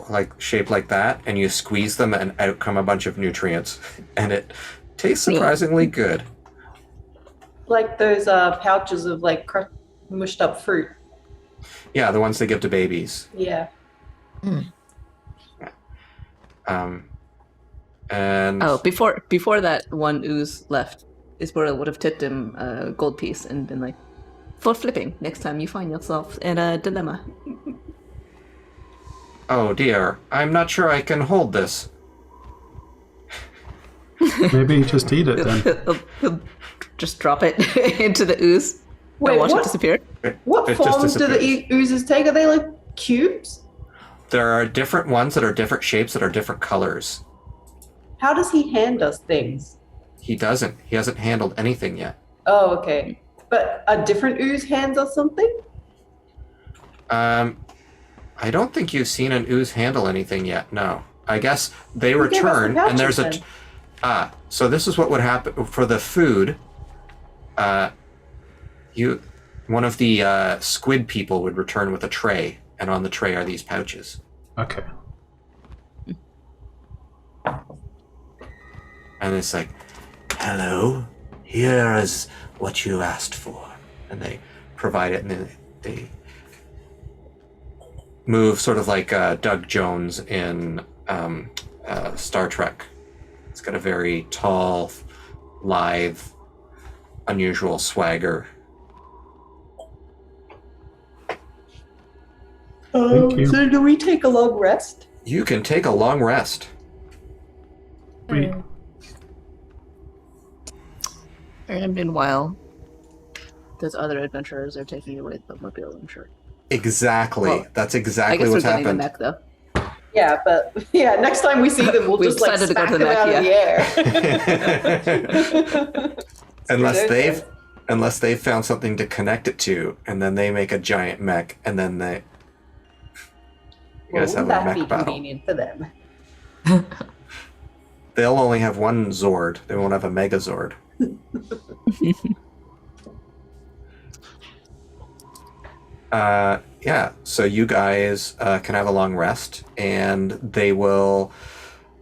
like shaped like that, and you squeeze them and out come a bunch of nutrients. And it tastes surprisingly good. Like those pouches of like mushed up fruit. Yeah, the ones they give to babies. Yeah. And Oh, before that one ooze left, Isbordel would have tipped him a gold piece and been like, for flipping, next time you find yourself in a dilemma. oh dear, I'm not sure I can hold this. Maybe just eat it then. He'll just drop it into the ooze Wait, and watch what? it disappear. What It just form do the disappears. oozes take? Are they like cubes? There are different ones that are different shapes that are different colors. How does he hand us things? He doesn't. He hasn't handled anything yet. Oh, okay. But a different ooze hands us something? I don't think you've seen an ooze handle anything yet. No. I guess they Who gave us the return, and there's pouches so this is what would happen for the food. One of the squid people would return with a tray, and on the tray are these pouches. Okay. And it's like, hello, here is what you asked for. And they provide it, and then they move sort of like Doug Jones in Star Trek. It's got a very tall, lithe, unusual swagger. Thank you. So do we take a long rest? You can take a long rest. Sweet. And meanwhile, those other adventurers are taking away the bookmobile, I'm sure. Exactly. Well, That's I exactly guess we're what's getting the happened. mech, though. Yeah, but next time we see them, we'll We just like decided to go smack to the them mech, out of the air. Unless they've found something to connect it to, and then they make a giant mech, and then you guys have a that mech be battle. convenient for them? They'll only have one Zord. They won't have a Megazord. So you guys can have a long rest, and they will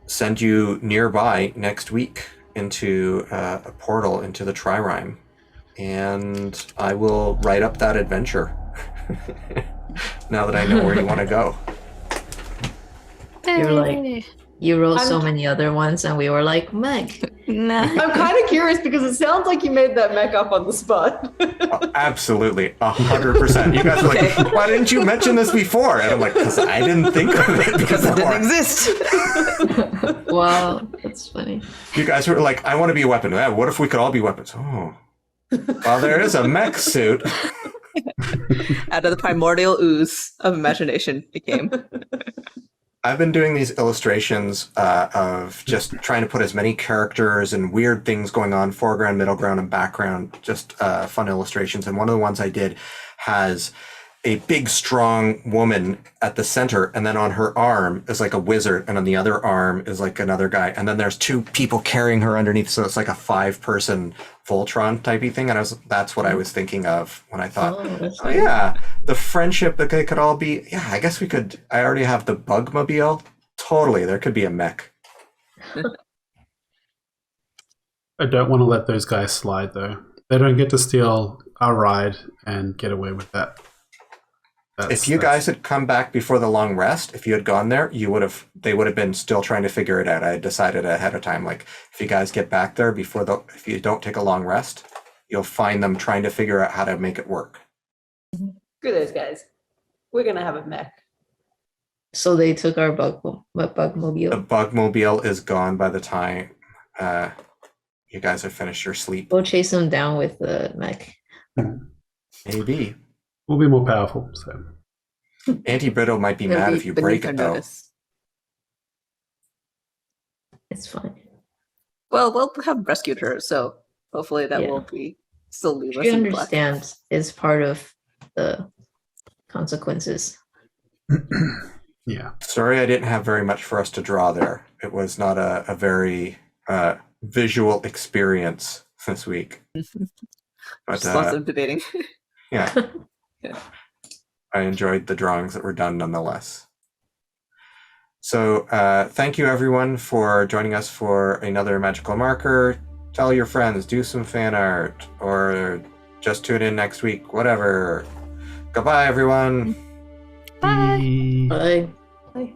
send you nearby next week into a portal into the Tririme, and I will write up that adventure now that I know where you want to go. You're like, you wrote so many other ones, and we were like, Meg. Nah. I'm kind of curious because it sounds like you made that mech up on the spot. Absolutely, 100%. You guys are like, why didn't you mention this before? And I'm like, because I didn't think of it Because it before. didn't exist. Wow, that's funny. You guys were like, I want to be a weapon. What if we could all be weapons? Oh. Well, there is a mech suit. Out of the primordial ooze of imagination became. I've been doing these illustrations of just trying to put as many characters and weird things going on, foreground, middle ground, and background, just fun illustrations. And one of the ones I did has a big, strong woman at the center, and then on her arm is like a wizard, and on the other arm is like another guy. And then there's two people carrying her underneath, so it's like a 5-person Voltron typey thing. And that's what I was thinking of when I thought, That's oh yeah, the friendship that they could all be. Yeah, I guess we could. I already have the Bugmobile. Totally, there could be a mech. I don't want to let those guys slide, though. They don't get to steal our ride and get away with that. If you guys had come back before the long rest, if you had gone there, they would have been still trying to figure it out. I had decided ahead of time, like, if you guys get back there if you don't take a long rest, you'll find them trying to figure out how to make it work. Screw those guys. We're gonna have a mech. So they took our bugmobile. The Bugmobile is gone by the time you guys have finished your sleep. We'll chase them down with the mech. Maybe. We'll be more powerful, so. Anti-Brittle might be mad if you break it, though. It's fine. Well, we'll have rescued her, so hopefully that will be still leave us She in the black. understands it's part of the consequences. Yeah. Sorry I didn't have very much for us to draw there. It was not a very visual experience this week. But Just lots of debating. yeah. Yeah. I enjoyed the drawings that were done nonetheless. So thank you everyone for joining us for another Magical Marker. Tell your friends, do some fan art, or just tune in next week, whatever. Goodbye everyone. Bye. Bye. Bye.